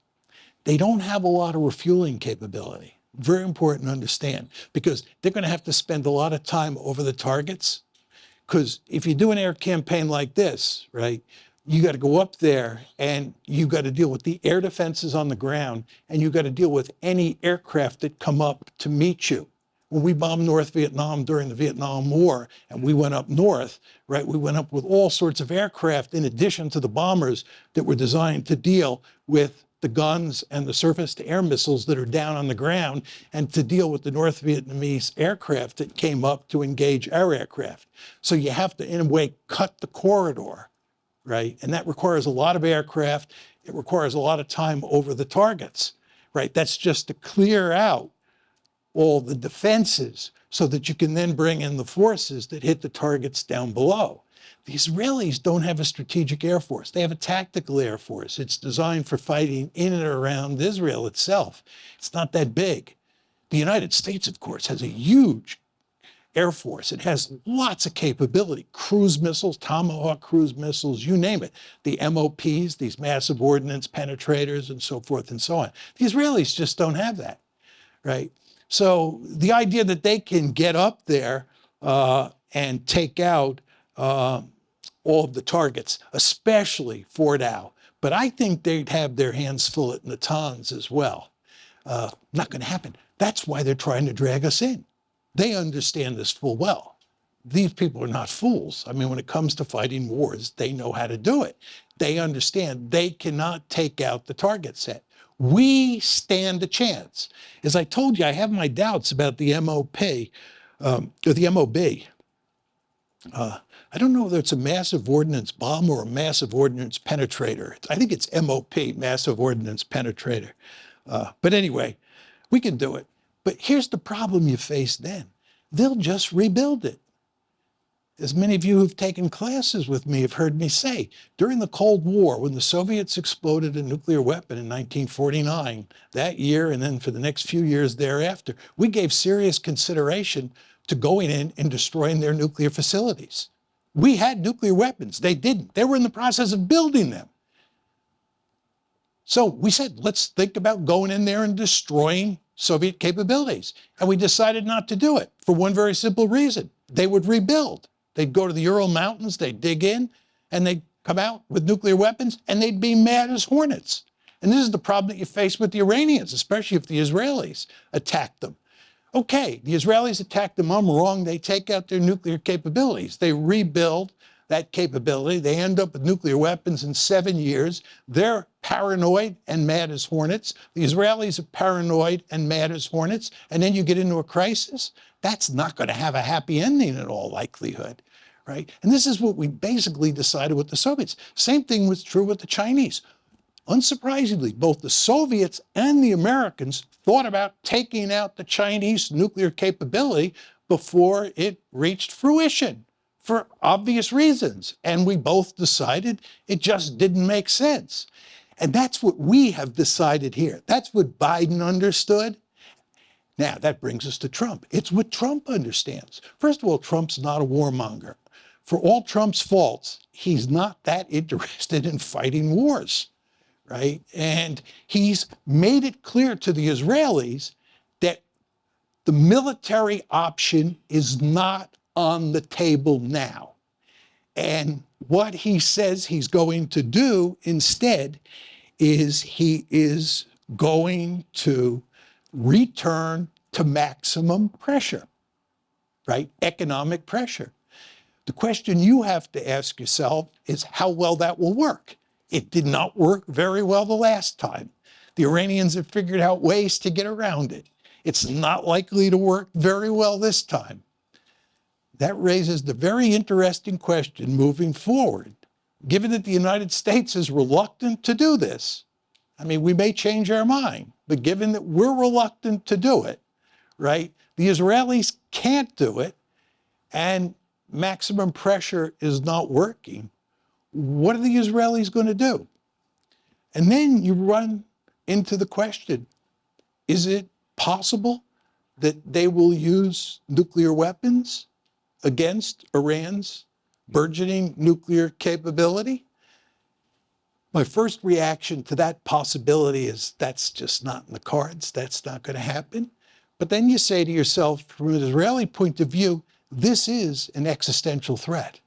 They don't have a lot of refueling capability. Very important to understand, because they're going to have to spend a lot of time over the targets. Because if you do an air campaign like this, right, you got to go up there and you got to deal with the air defenses on the ground, and you got to deal with any aircraft that come up to meet you. When we bombed North Vietnam during the Vietnam War and we went up north, right, we went up with all sorts of aircraft in addition to the bombers that were designed to deal with the guns and the surface-to-air missiles that are down on the ground, and to deal with the North Vietnamese aircraft that came up to engage our aircraft. So you have to, in a way, cut the corridor, right? And that requires a lot of aircraft. It requires a lot of time over the targets, right? That's just to clear out all the defenses so that you can then bring in the forces that hit the targets down below. The Israelis don't have a strategic air force. They have a tactical air force. It's designed for fighting in and around Israel itself. It's not that big. The United States, of course, has a huge air force. It has lots of capability, cruise missiles, Tomahawk cruise missiles, you name it. The MOPs, these massive ordnance penetrators, and so forth and so on. The Israelis just don't have that, right? So the idea that they can get up there and take out all of the targets, especially Fort Howe, but I think they'd have their hands full at Natanz as well. Not going to happen. That's why they're trying to drag us in. They understand this full well. These people are not fools. I mean, when it comes to fighting wars, they know how to do it. They understand they cannot take out the target set. We stand a chance. As I told you, I have my doubts about the MOP, or the MOB. I don't know whether it's a massive ordnance bomb or a massive ordnance penetrator. I think it's MOP, massive ordnance penetrator. But anyway, we can do it. But here's the problem you face then. They'll just rebuild it. As many of you who've taken classes with me have heard me say, during the Cold War, when the Soviets exploded a nuclear weapon in 1949, that year and then for the next few years thereafter, we gave serious consideration to going in and destroying their nuclear facilities. We had nuclear weapons. They didn't. They were in the process of building them. So we said, let's think about going in there and destroying Soviet capabilities. And we decided not to do it for one very simple reason. They would rebuild. They'd go to the Ural Mountains, they'd dig in, and they'd come out with nuclear weapons, and they'd be mad as hornets. And this is the problem that you face with the Iranians, especially if the Israelis attack them. Okay, the Israelis attack them, I'm wrong. They take out their nuclear capabilities. They rebuild that capability. They end up with nuclear weapons in 7 years. They're paranoid and mad as hornets. The Israelis are paranoid and mad as hornets. And then you get into a crisis. That's not going to have a happy ending in all likelihood, right? And this is what we basically decided with the Soviets. Same thing was true with the Chinese. Unsurprisingly, both the Soviets and the Americans thought about taking out the Chinese nuclear capability before it reached fruition for obvious reasons. And we both decided it just didn't make sense. And that's what we have decided here. That's what Biden understood. Now, that brings us to Trump. It's what Trump understands. First of all, Trump's not a warmonger. For all Trump's faults, he's not that interested in fighting wars, right? And he's made it clear to the Israelis that the military option is not on the table now. And what he says he's going to do instead is he is going to return to maximum pressure, right? Economic pressure. The question you have to ask yourself is how well that will work. It did not work very well the last time. The Iranians have figured out ways to get around it. It's not likely to work very well this time. That raises the very interesting question moving forward. Given that the United States is reluctant to do this, I mean, we may change our mind, but given that we're reluctant to do it, right, the Israelis can't do it, and maximum pressure is not working, what are the Israelis going to do? And then you run into the question, is it possible that they will use nuclear weapons against Iran's burgeoning nuclear capability? My first reaction to that possibility is that's just not in the cards. That's not going to happen. But then you say to yourself, from an Israeli point of view, this is an existential threat.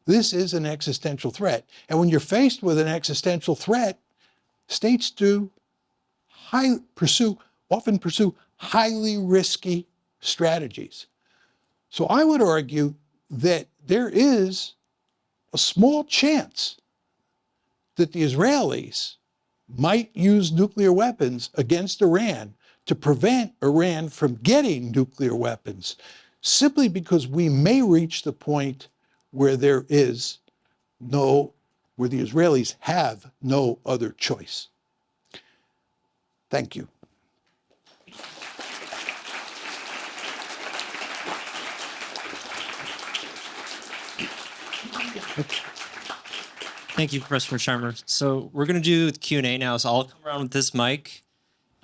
This is an existential threat. And when you're faced with an existential threat, states often pursue highly risky strategies. So I would argue that there is a small chance that the Israelis might use nuclear weapons against Iran to prevent Iran from getting nuclear weapons, simply because we may reach the point where where the Israelis have no other choice. Thank you. Thank you, Professor Mearsheimer. So we're going to do the Q&A now. So I'll come around with this mic.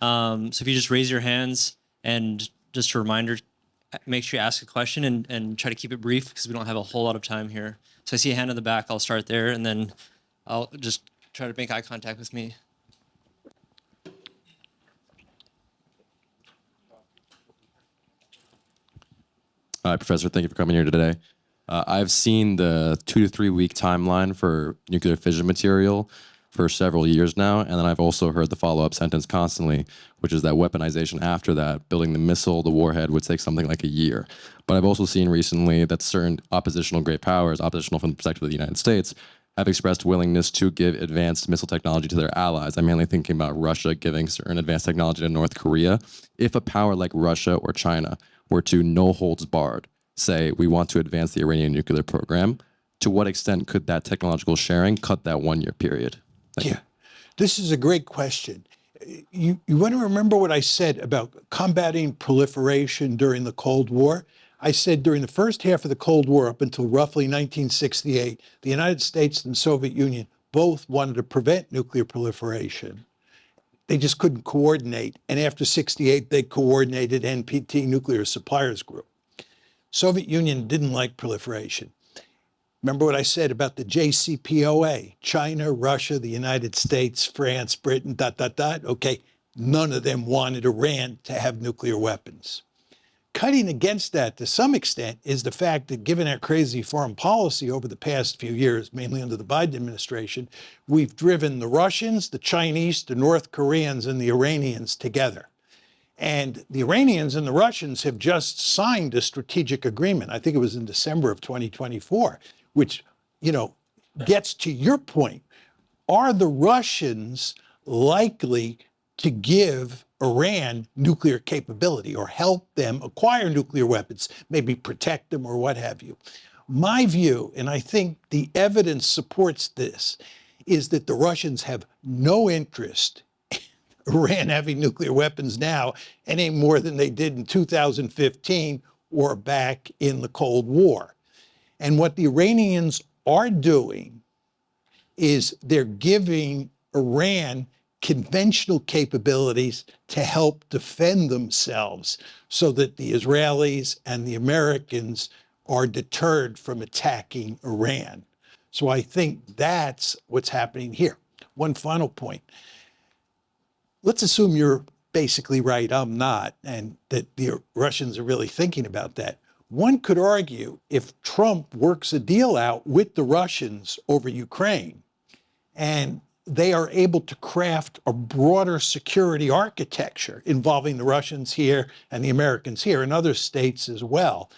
So if you just raise your hands, and just a reminder, make sure you ask a question and try to keep it brief because we don't have a whole lot of time here. So I see a hand in the back. I'll start there, and then I'll just try to make eye contact with me. Hi, Professor. Thank you for coming here today. I've seen the 2 to 3 week timeline for nuclear fission material for several years now, and then I've also heard the follow-up sentence constantly, which is that weaponization after that, building the missile, the warhead, would take something like a year. But I've also seen recently that certain oppositional great powers, oppositional from the perspective of the United States, have expressed willingness to give advanced missile technology to their allies. I'm mainly thinking about Russia giving certain advanced technology to North Korea. If a power like Russia or China were to no holds barred say, we want to advance the Iranian nuclear program, to what extent could that technological sharing cut that 1 year period? Thank you. This is a great question. You want to remember what I said about combating proliferation during the Cold War? I said during the first half of the Cold War, up until roughly 1968, the United States and the Soviet Union both wanted to prevent nuclear proliferation. They just couldn't coordinate. And after 68, they coordinated NPT, Nuclear Suppliers Group. Soviet Union didn't like proliferation. Remember what I said about the JCPOA, China, Russia, the United States, France, Britain, ... Okay, none of them wanted Iran to have nuclear weapons. Cutting against that to some extent is the fact that given our crazy foreign policy over the past few years, mainly under the Biden administration, we've driven the Russians, the Chinese, the North Koreans, and the Iranians together. And the Iranians and the Russians have just signed a strategic agreement. I think it was in December of 2024, which, gets to your point. Are the Russians likely to give Iran nuclear capability or help them acquire nuclear weapons, maybe protect them or what have you? My view, and I think the evidence supports this, is that the Russians have no interest Iran having nuclear weapons now any more than they did in 2015 or back in the Cold War. And what the Iranians are doing is they're giving Iran conventional capabilities to help defend themselves so that the Israelis and the Americans are deterred from attacking Iran. So I think that's what's happening here. One final point. Let's assume you're basically right, I'm not, and that the Russians are really thinking about that. One could argue if Trump works a deal out with the Russians over Ukraine, and they are able to craft a broader security architecture involving the Russians here and the Americans here and other states as well,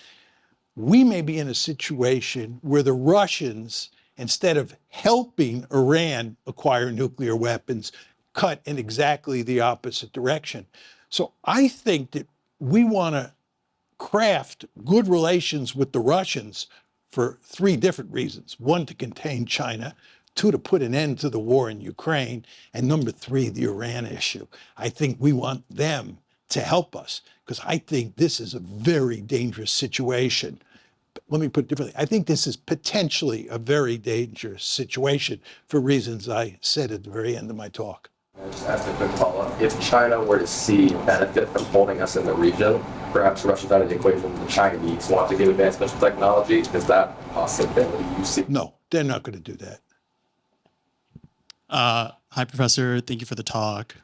we may be in a situation where the Russians, instead of helping Iran acquire nuclear weapons, cut in exactly the opposite direction. So I think that we want to craft good relations with the Russians for 3 different reasons. 1, to contain China. 2, to put an end to the war in Ukraine. And number 3, the Iran issue. I think we want them to help us because I think this is a very dangerous situation. Let me put it differently. I think this is potentially a very dangerous situation for reasons I said at the very end of my talk. Just ask a quick follow-up. If China were to see benefit from holding us in the region, perhaps Russia's out of the equation, the Chinese want to give advanced missile technology, is that a possibility you see? No, they're not going to do that. Hi, Professor. Thank you for the talk.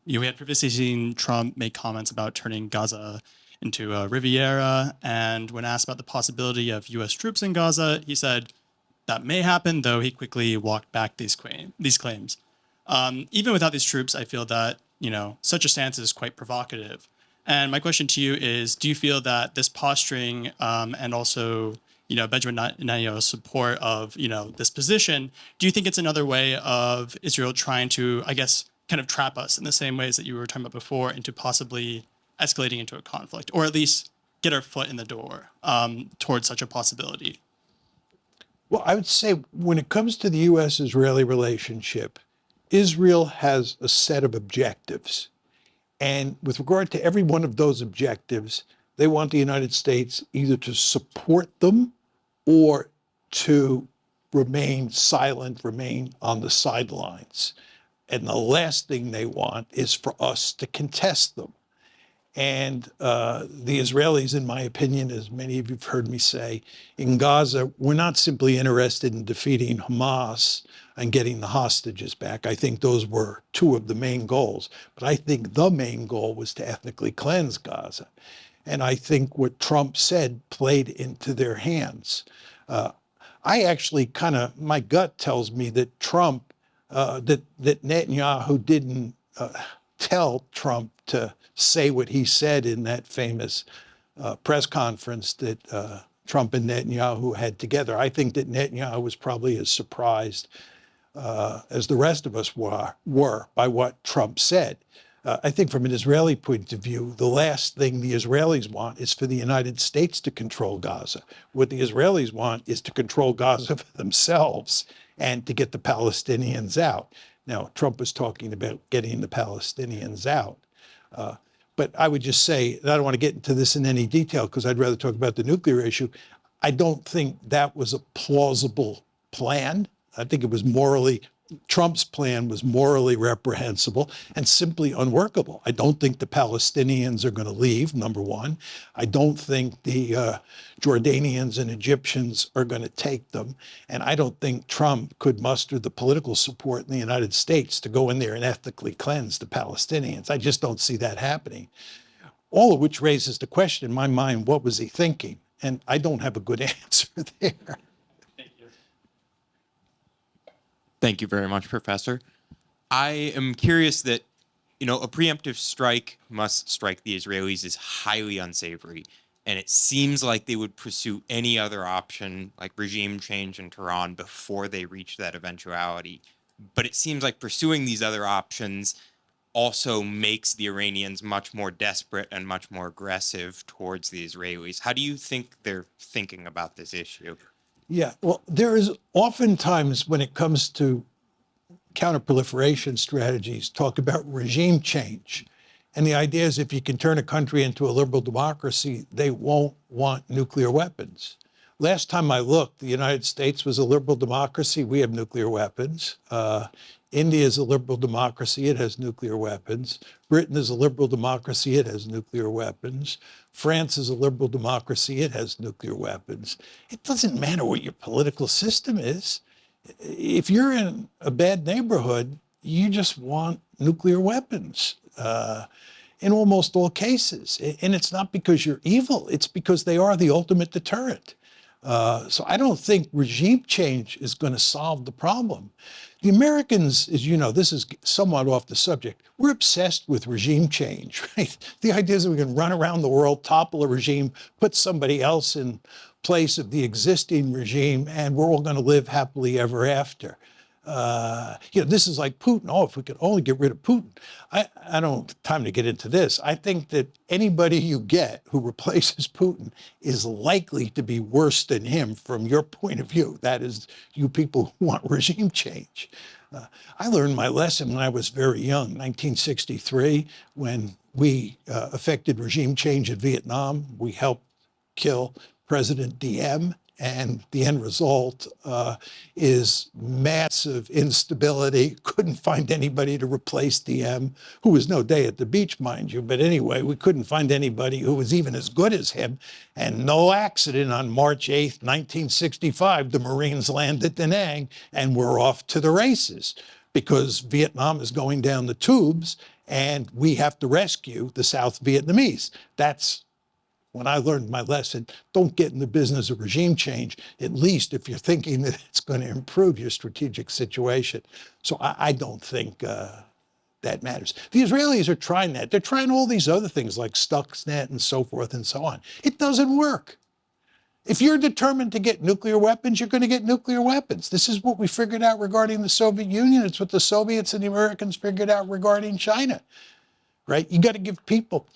We had previously seen Trump make comments about turning Gaza into Riviera. And when asked about the possibility of U.S. troops in Gaza, he said that may happen, though he quickly walked back these claims. Even without these troops, I feel that such a stance is quite provocative. And my question to you is: do you feel that this posturing and also Benjamin Netanyahu's support of this position, do you think it's another way of Israel trying to, I guess, kind of trap us in the same ways that you were talking about before into possibly escalating into a conflict, or at least get our foot in the door towards such a possibility? Well, I would say when it comes to the U.S.-Israeli relationship, Israel has a set of objectives. And with regard to every one of those objectives, they want the United States either to support them or to remain silent, remain on the sidelines. And the last thing they want is for us to contest them. And the Israelis, in my opinion, as many of you have heard me say, in Gaza, we're not simply interested in defeating Hamas and getting the hostages back. I think those were two of the main goals. But I think the main goal was to ethnically cleanse Gaza. And I think what Trump said played into their hands. I actually my gut tells me that Trump, that Netanyahu didn't tell Trump to say what he said in that famous press conference that Trump and Netanyahu had together. I think that Netanyahu was probably as surprised as the rest of us were by what Trump said. I think from an Israeli point of view, the last thing the Israelis want is for the United States to control Gaza. What the Israelis want is to control Gaza for themselves and to get the Palestinians out. Now, Trump was talking about getting the Palestinians out. But I would just say, and I don't want to get into this in any detail because I'd rather talk about the nuclear issue. I don't think that was a plausible plan. I think it was Trump's plan was morally reprehensible and simply unworkable. I don't think the Palestinians are going to leave, number one. I don't think the Jordanians and Egyptians are going to take them. And I don't think Trump could muster the political support in the United States to go in there and ethnically cleanse the Palestinians. I just don't see that happening. All of which raises the question in my mind, what was he thinking? And I don't have a good answer there. Thank you very much, Professor. I am curious that, a preemptive strike must strike the Israelis as highly unsavory. And it seems like they would pursue any other option, like regime change in Tehran, before they reach that eventuality. But it seems like pursuing these other options also makes the Iranians much more desperate and much more aggressive towards the Israelis. How do you think they're thinking about this issue? Yeah, well, there is oftentimes when it comes to counterproliferation strategies, talk about regime change. And the idea is if you can turn a country into a liberal democracy, they won't want nuclear weapons. Last time I looked, the United States was a liberal democracy. We have nuclear weapons. India is a liberal democracy. It has nuclear weapons. Britain is a liberal democracy. It has nuclear weapons. France is a liberal democracy. It has nuclear weapons. It doesn't matter what your political system is. If you're in a bad neighborhood, you just want nuclear weapons in almost all cases. And it's not because you're evil. It's because they are the ultimate deterrent. So I don't think regime change is going to solve the problem. The Americans, as you know, this is somewhat off the subject, we're obsessed with regime change, right? The idea is that we can run around the world, topple a regime, put somebody else in place of the existing regime, and we're all going to live happily ever after. This is like Putin. Oh, if we could only get rid of Putin. I don't have time to get into this. I think that anybody you get who replaces Putin is likely to be worse than him from your point of view. That is, you people who want regime change. I learned my lesson when I was very young, 1963, when we effected regime change in Vietnam. We helped kill President Diem. And the end result is massive instability. Couldn't find anybody to replace Diem, who was no day at the beach, mind you. But anyway, we couldn't find anybody who was even as good as him. And no accident, on March 8th, 1965, the Marines landed Da Nang and we're off to the races because Vietnam is going down the tubes and we have to rescue the South Vietnamese. That's when I learned my lesson, don't get in the business of regime change, at least if you're thinking that it's going to improve your strategic situation. So I don't think that matters. The Israelis are trying that. They're trying all these other things like Stuxnet and so forth and so on. It doesn't work. If you're determined to get nuclear weapons, you're going to get nuclear weapons. This is what we figured out regarding the Soviet Union. It's what the Soviets and the Americans figured out regarding China, right? You got to give people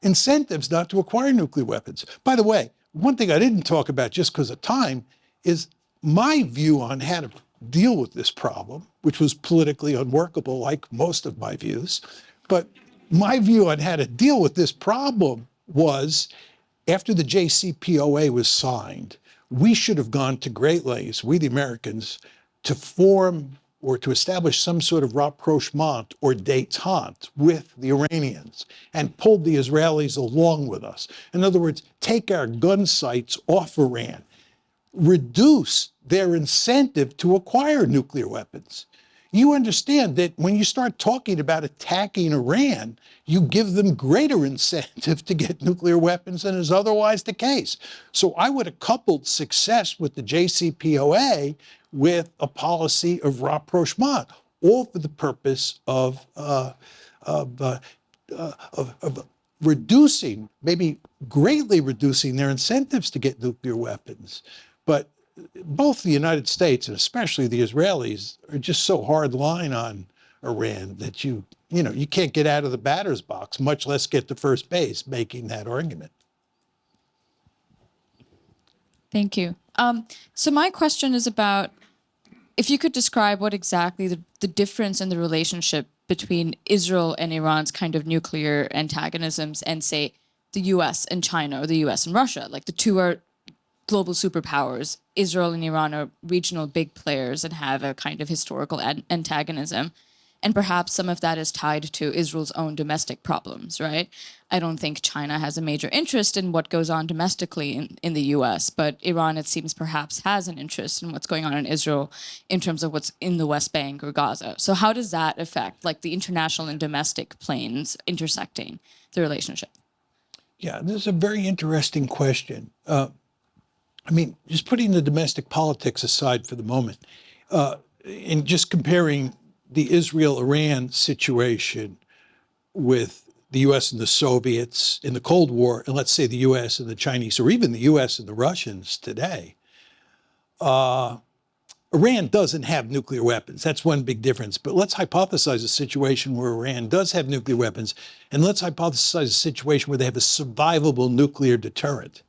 incentives not to acquire nuclear weapons. By the way, one thing I didn't talk about just because of time is my view on how to deal with this problem, which was politically unworkable, like most of my views. But my view on how to deal with this problem was, after the JCPOA was signed, we should have gone to great lengths, we the Americans, to form or to establish some sort of rapprochement or détente with the Iranians and pulled the Israelis along with us. In other words, take our gun sights off Iran, reduce their incentive to acquire nuclear weapons. You understand that when you start talking about attacking Iran, you give them greater incentive to get nuclear weapons than is otherwise the case. So I would have coupled success with the JCPOA with a policy of rapprochement, all for the purpose of reducing, maybe greatly reducing their incentives to get nuclear weapons. But both the United States and especially the Israelis are just so hard line on Iran that you can't get out of the batter's box, much less get to first base making that argument. Thank you. So my question is about if you could describe what exactly the difference in the relationship between Israel and Iran's kind of nuclear antagonisms and, say, the US and China or the US and Russia. Like, the two are global superpowers. Israel and Iran are regional big players and have a kind of historical antagonism. And perhaps some of that is tied to Israel's own domestic problems, right? I don't think China has a major interest in what goes on domestically in the US, but Iran, it seems, perhaps has an interest in what's going on in Israel in terms of what's in the West Bank or Gaza. So how does that affect, like, the international and domestic planes intersecting the relationship? Yeah, this is a very interesting question. I mean, just putting the domestic politics aside for the moment, and just comparing the Israel-Iran situation with the U.S. and the Soviets in the Cold War, and let's say the U.S. and the Chinese, or even the U.S. and the Russians today, Iran doesn't have nuclear weapons. That's one big difference. But let's hypothesize a situation where Iran does have nuclear weapons, and let's hypothesize a situation where they have a survivable nuclear deterrent.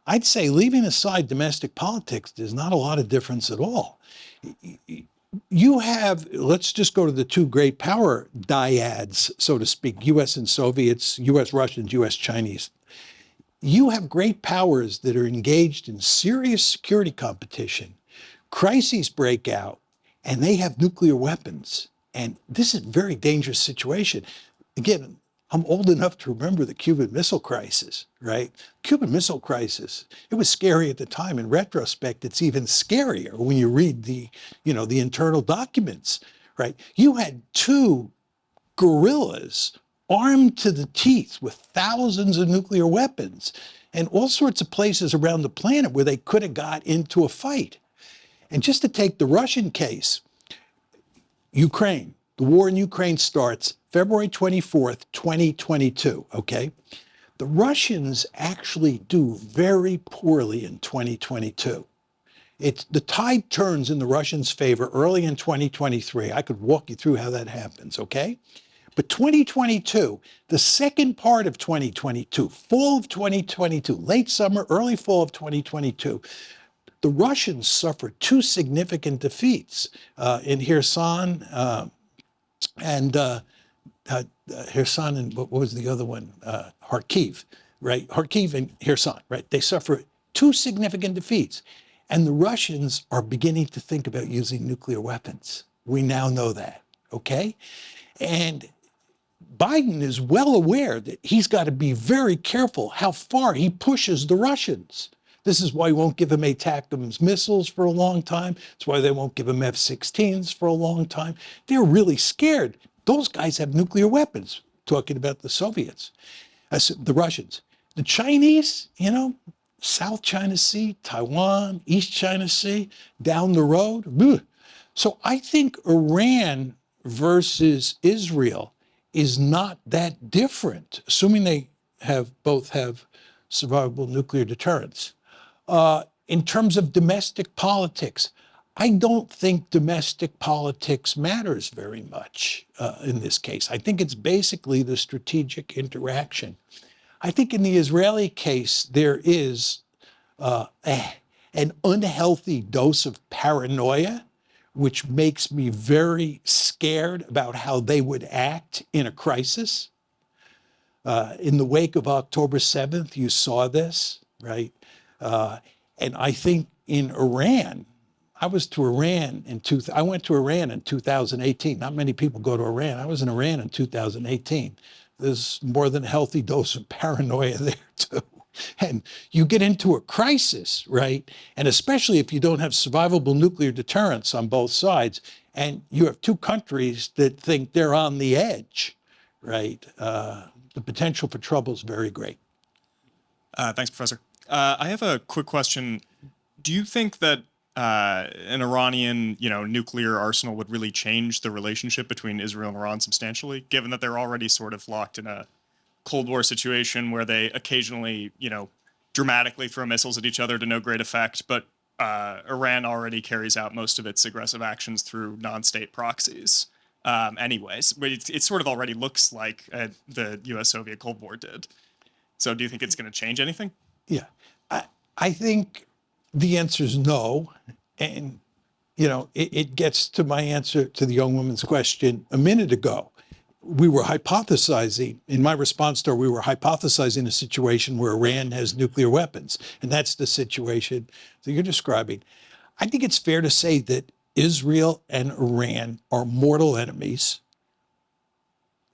I'd say, leaving aside domestic politics, there's not a lot of difference at all. You have, let's just go to the two great power dyads, so to speak, US and Soviets, US Russians, US Chinese. You have great powers that are engaged in serious security competition. Crises break out, and they have nuclear weapons. And this is a very dangerous situation. Again, I'm old enough to remember the Cuban Missile Crisis, right? Cuban Missile Crisis, it was scary at the time. In retrospect, it's even scarier when you read the internal documents, right? You had two guerrillas armed to the teeth with thousands of nuclear weapons and all sorts of places around the planet where they could have got into a fight. And just to take the Russian case, Ukraine, the war in Ukraine starts February 24th, 2022, okay? The Russians actually do very poorly in 2022. The tide turns in the Russians' favor early in 2023. I could walk you through how that happens, okay? But 2022, the second part of 2022, fall of 2022, late summer, early fall of 2022, the Russians suffered two significant defeats in Kherson and Kherson and what was the other one? Kharkiv, right? Kharkiv and Kherson, right? They suffer two significant defeats. And the Russians are beginning to think about using nuclear weapons. We now know that, okay? And Biden is well aware that he's got to be very careful how far he pushes the Russians. This is why he won't give them ATACMS missiles for a long time. It's why they won't give them F-16s for a long time. They're really scared. Those guys have nuclear weapons, talking about the Soviets, the Russians. The Chinese, South China Sea, Taiwan, East China Sea, down the road. Ugh. So I think Iran versus Israel is not that different, assuming they both have survivable nuclear deterrence. In terms of domestic politics, I don't think domestic politics matters very much in this case. I think it's basically the strategic interaction. I think in the Israeli case, there is an unhealthy dose of paranoia, which makes me very scared about how they would act in a crisis. In the wake of October 7th, you saw this, right? And I think in Iran, I went to Iran in 2018. Not many people go to Iran. I was in Iran in 2018. There's more than a healthy dose of paranoia there too. And you get into a crisis, right? And especially if you don't have survivable nuclear deterrence on both sides, and you have two countries that think they're on the edge, right? The potential for trouble is very great. Thanks, Professor. I have a quick question. Do you think that an Iranian, nuclear arsenal would really change the relationship between Israel and Iran substantially, given that they're already sort of locked in a Cold War situation where they occasionally, dramatically throw missiles at each other to no great effect, but Iran already carries out most of its aggressive actions through non-state proxies. Anyways, but it sort of already looks like the U.S.-Soviet Cold War did. So do you think it's going to change anything? Yeah, I think the answer is no. And, it gets to my answer to the young woman's question a minute ago. We were hypothesizing, in my response to her, we were hypothesizing a situation where Iran has nuclear weapons. And that's the situation that you're describing. I think it's fair to say that Israel and Iran are mortal enemies.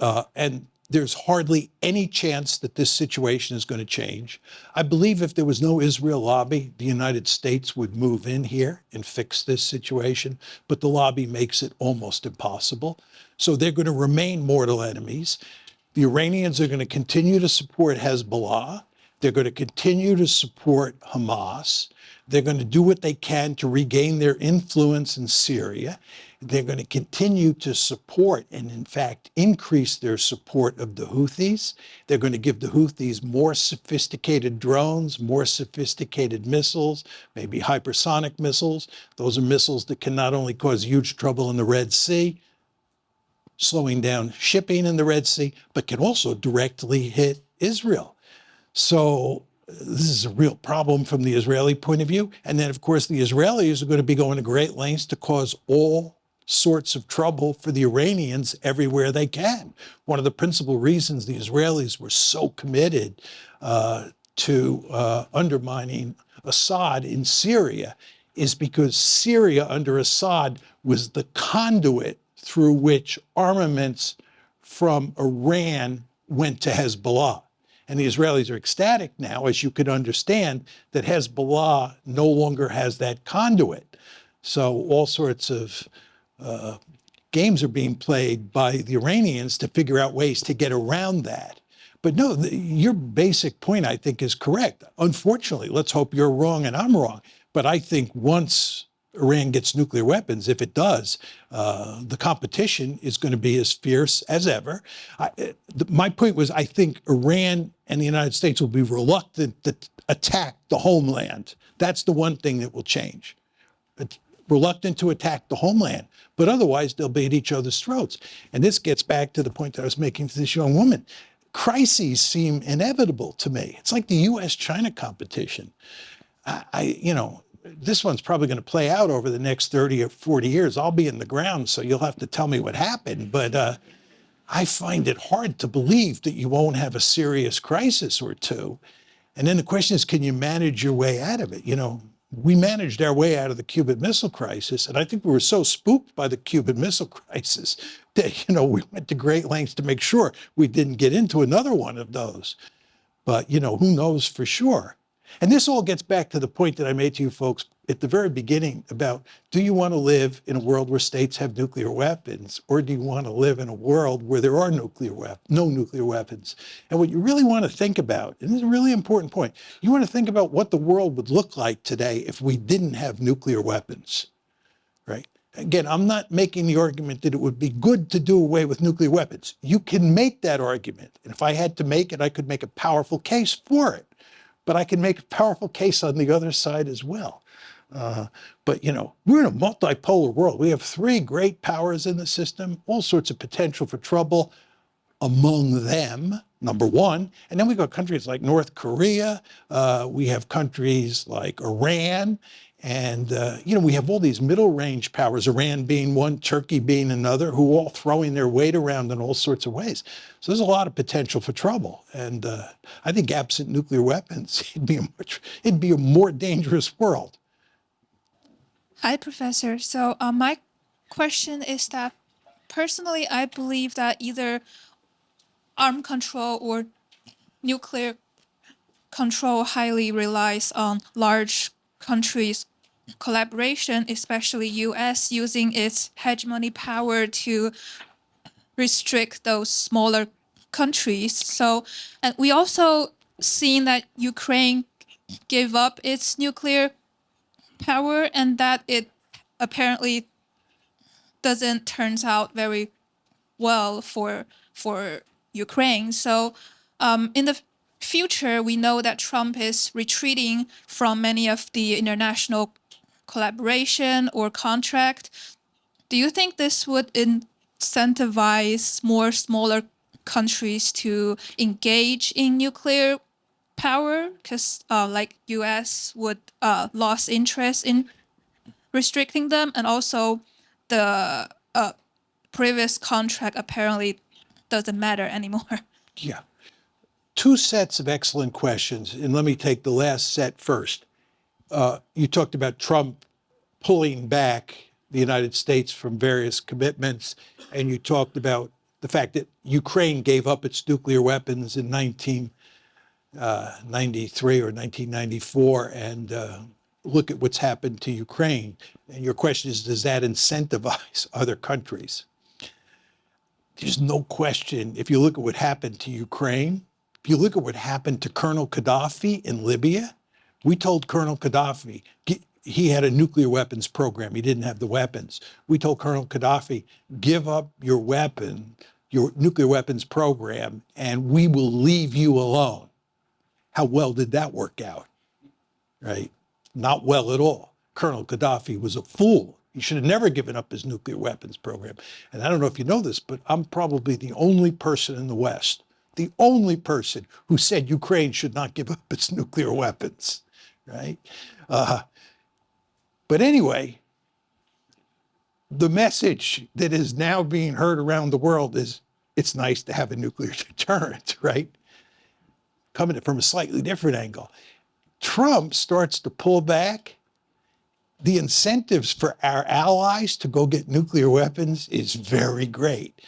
And there's hardly any chance that this situation is going to change. I believe if there was no Israel lobby, the United States would move in here and fix this situation, but the lobby makes it almost impossible. So they're going to remain mortal enemies. The Iranians are going to continue to support Hezbollah. They're going to continue to support Hamas. They're going to do what they can to regain their influence in Syria. They're going to continue to support and, in fact, increase their support of the Houthis. They're going to give the Houthis more sophisticated drones, more sophisticated missiles, maybe hypersonic missiles. Those are missiles that can not only cause huge trouble in the Red Sea, slowing down shipping in the Red Sea, but can also directly hit Israel. So this is a real problem from the Israeli point of view. And then, of course, the Israelis are going to be going to great lengths to cause all sorts of trouble for the Iranians everywhere they can. One of the principal reasons the Israelis were so committed to undermining Assad in Syria is because Syria under Assad was the conduit through which armaments from Iran went to Hezbollah. And the Israelis are ecstatic now, as you could understand, that Hezbollah no longer has that conduit. So all sorts of games are being played by the Iranians to figure out ways to get around that. But no, your basic point, I think, is correct. Unfortunately, let's hope you're wrong and I'm wrong. But I think once Iran gets nuclear weapons, if it does, the competition is going to be as fierce as ever. My point was, I think Iran and the United States will be reluctant to attack the homeland. That's the one thing that will change. Reluctant to attack the homeland, but otherwise they'll be at each other's throats. And this gets back to the point that I was making to this young woman. Crises seem inevitable to me. It's like the U.S.-China competition. This one's probably going to play out over the next 30 or 40 years. I'll be in the ground, so you'll have to tell me what happened. But I find it hard to believe that you won't have a serious crisis or two. And then the question is, can you manage your way out of it? We managed our way out of the Cuban Missile Crisis, and I think we were so spooked by the Cuban Missile Crisis that, we went to great lengths to make sure we didn't get into another one of those. But, who knows for sure? And this all gets back to the point that I made to you folks at the very beginning about, do you want to live in a world where states have nuclear weapons, or do you want to live in a world where there are no nuclear weapons? And what you really want to think about, and this is a really important point, you want to think about what the world would look like today if we didn't have nuclear weapons, right? Again, I'm not making the argument that it would be good to do away with nuclear weapons. You can make that argument. And if I had to make it, I could make a powerful case for it. But I can make a powerful case on the other side as well. But, you know, we're in a multipolar world. We have three great powers in the system, all sorts of potential for trouble among them, number one. And then we got countries like North Korea. We have countries like Iran. And, you know, we have all these middle range powers, Iran being one, Turkey being another, who are all throwing their weight around in all sorts of ways. So there's a lot of potential for trouble. And I think absent nuclear weapons, it'd be a more dangerous world. Hi, Professor. So my question is that personally, I believe that either armed control or nuclear control highly relies on large countries' collaboration, especially U.S. using its hegemony power to restrict those smaller countries. So, and we also seen that Ukraine gave up its nuclear power, and that it apparently doesn't turns out very well for Ukraine. So in the future, we know that Trump is retreating from many of the international collaboration or contract. Do you think this would incentivize more smaller countries to engage in nuclear power? Because like U.S. would lost interest in restricting them, and also the previous contract apparently doesn't matter anymore. Yeah. Two sets of excellent questions, and let me take the last set first. You talked about Trump pulling back the United States from various commitments, and you talked about the fact that Ukraine gave up its nuclear weapons in 1993 or 1994, and look at what's happened to Ukraine. And your question is, does that incentivize other countries? There's no question. If you look at what happened to Ukraine, if you look at what happened to Colonel Gaddafi in Libya, we told Colonel Gaddafi, he had a nuclear weapons program. He didn't have the weapons. We told Colonel Gaddafi, give up your weapon, your nuclear weapons program, and we will leave you alone. How well did that work out? Right? Not well at all. Colonel Gaddafi was a fool. He should have never given up his nuclear weapons program. And I don't know if you know this, but I'm probably the only person in the West, the only person who said Ukraine should not give up its nuclear weapons, right? But anyway, the message that is now being heard around the world is it's nice to have a nuclear deterrent, right? Coming from a slightly different angle. Trump starts to pull back. The incentives for our allies to go get nuclear weapons is very great.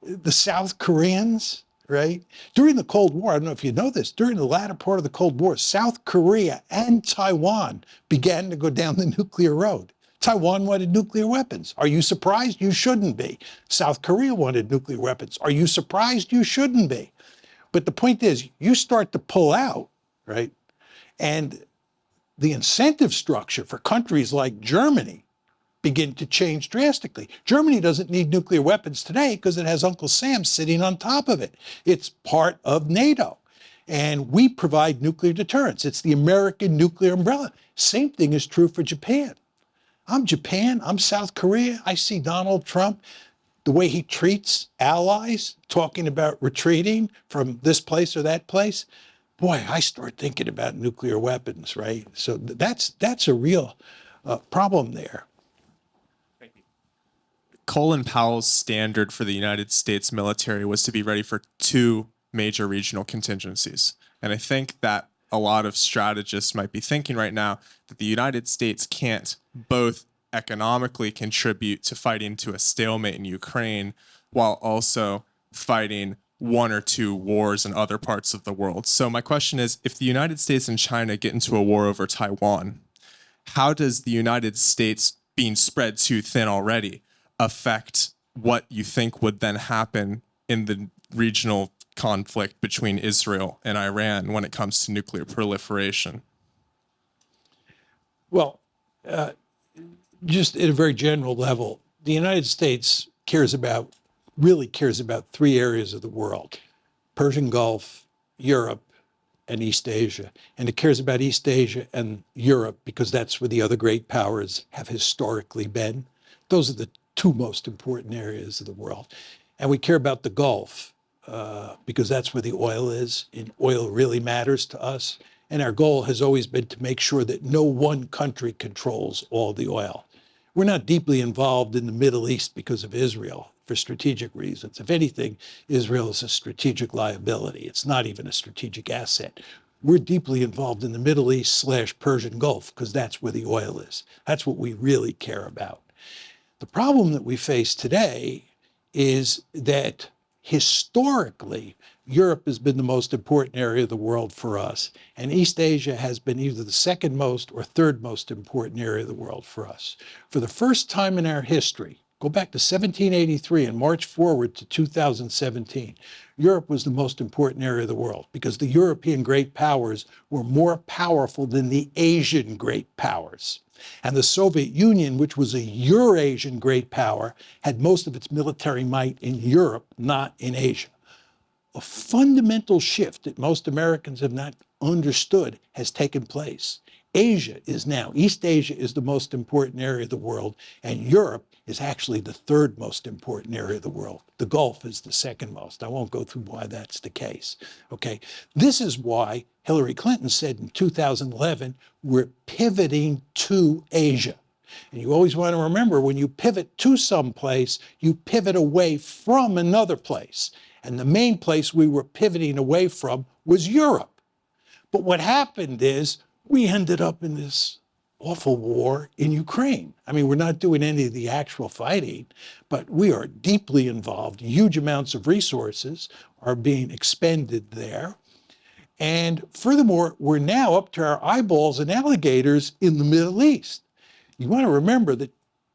The South Koreans, right? During the Cold War, I don't know if you know this, during the latter part of the Cold War, South Korea and Taiwan began to go down the nuclear road. Taiwan wanted nuclear weapons. Are you surprised? You shouldn't be. South Korea wanted nuclear weapons. Are you surprised? You shouldn't be. But the point is, you start to pull out, right? And the incentive structure for countries like Germany begin to change drastically. Germany doesn't need nuclear weapons today because it has Uncle Sam sitting on top of it. It's part of NATO. And we provide nuclear deterrence. It's the American nuclear umbrella. Same thing is true for Japan. I'm Japan, I'm South Korea. I see Donald Trump, the way he treats allies, talking about retreating from this place or that place. Boy, I start thinking about nuclear weapons, right? So that's a real problem there. Colin Powell's standard for the United States military was to be ready for 2 major regional contingencies. And I think that a lot of strategists might be thinking right now that the United States can't both economically contribute to fighting to a stalemate in Ukraine while also fighting 1 or 2 wars in other parts of the world. So my question is, if the United States and China get into a war over Taiwan, how does the United States being spread too thin already affect what you think would then happen in the regional conflict between Israel and Iran when it comes to nuclear proliferation? Well, just at a very general level, the United States really cares about three areas of the world: Persian Gulf, Europe, and East Asia. And it cares about East Asia and Europe because that's where the other great powers have historically been. Those are the two most important areas of the world. And we care about the Gulf because that's where the oil is, and oil really matters to us. And our goal has always been to make sure that no one country controls all the oil. We're not deeply involved in the Middle East because of Israel for strategic reasons. If anything, Israel is a strategic liability. It's not even a strategic asset. We're deeply involved in the Middle East / Persian Gulf because that's where the oil is. That's what we really care about. The problem that we face today is that historically, Europe has been the most important area of the world for us, and East Asia has been either the second most or third most important area of the world for us. For the first time in our history, go back to 1783 and march forward to 2017, Europe was the most important area of the world because the European great powers were more powerful than the Asian great powers. And the Soviet Union, which was a Eurasian great power, had most of its military might in Europe, not in Asia. A fundamental shift that most Americans have not understood has taken place. Asia is now, East Asia is the most important area of the world, and Europe is actually the third most important area of the world. The Gulf is the second most. I won't go through why that's the case. Okay, this is why Hillary Clinton said in 2011, we're pivoting to Asia. And you always want to remember, when you pivot to some place, you pivot away from another place. And the main place we were pivoting away from was Europe. But what happened is we ended up in this awful war in Ukraine. I mean, we're not doing any of the actual fighting, but we are deeply involved. Huge amounts of resources are being expended there. And furthermore, we're now up to our eyeballs in alligators in the Middle East. You want to remember that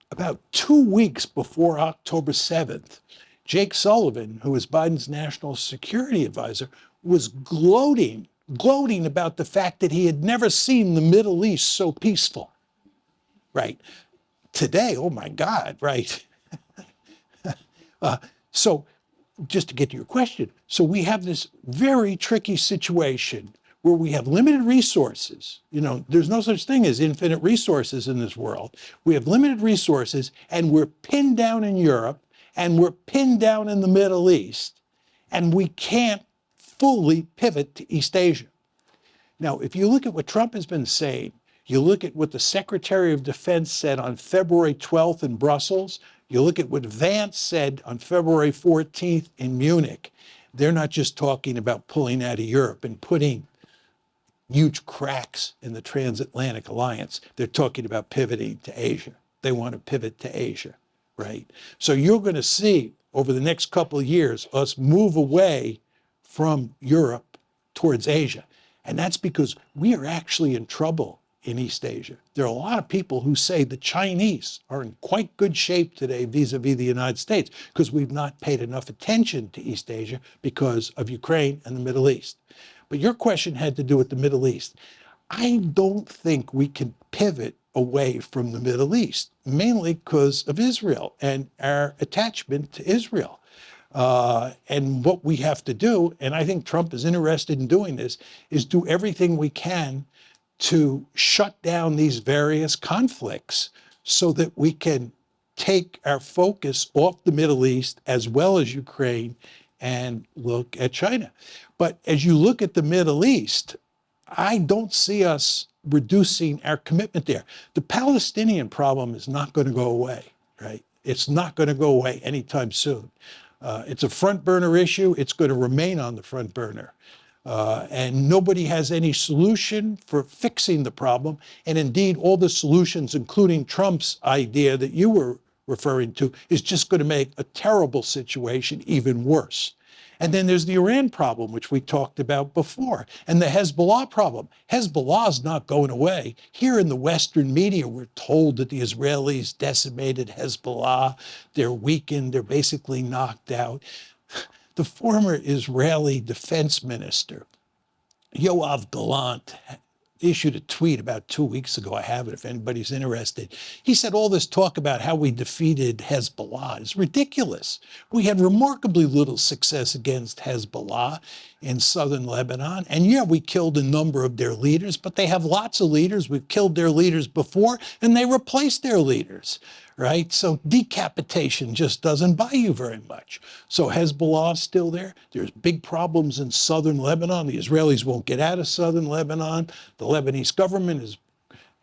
about 2 weeks before October 7th, Jake Sullivan, who is Biden's national security advisor, was gloating about the fact that he had never seen the Middle East so peaceful. Right. Today, oh my God, right. So just to get to your question, so we have this very tricky situation where we have limited resources. You know, there's no such thing as infinite resources in this world. We have limited resources, and we're pinned down in Europe, and we're pinned down in the Middle East, and we can't fully pivot to East Asia. Now, if you look at what Trump has been saying, you look at what the Secretary of Defense said on February 12th in Brussels, you look at what Vance said on February 14th in Munich, they're not just talking about pulling out of Europe and putting huge cracks in the transatlantic alliance. They're talking about pivoting to Asia. They want to pivot to Asia, right? So you're going to see over the next couple of years us move away from Europe towards Asia. And that's because we are actually in trouble in East Asia. There are a lot of people who say the Chinese are in quite good shape today vis-a-vis the United States because we've not paid enough attention to East Asia because of Ukraine and the Middle East. But your question had to do with the Middle East. I don't think we can pivot away from the Middle East, mainly because of Israel and our attachment to Israel. And what we have to do, and I think Trump is interested in doing this, is do everything we can to shut down these various conflicts so that we can take our focus off the Middle East as well as Ukraine and look at China. But as you look at the Middle East, I don't see us reducing our commitment there. The Palestinian problem is not going to go away, right? It's not going to go away anytime soon. It's a front burner issue. It's going to remain on the front burner. And nobody has any solution for fixing the problem. And indeed, all the solutions, including Trump's idea that you were referring to, is just going to make a terrible situation even worse. And then there's the Iran problem, which we talked about before, and the Hezbollah problem. Hezbollah is not going away. Here in the Western media, we're told that the Israelis decimated Hezbollah. They're weakened. They're basically knocked out. The former Israeli defense minister, Yoav Gallant, issued a tweet about 2 weeks ago. I have it if anybody's interested. He said all this talk about how we defeated Hezbollah is ridiculous. We had remarkably little success against Hezbollah in southern Lebanon. And yeah, we killed a number of their leaders, but they have lots of leaders. We've killed their leaders before, and they replaced their leaders, right? So decapitation just doesn't buy you very much. So Hezbollah is still there. There's big problems in southern Lebanon. The Israelis won't get out of southern Lebanon. The Lebanese government is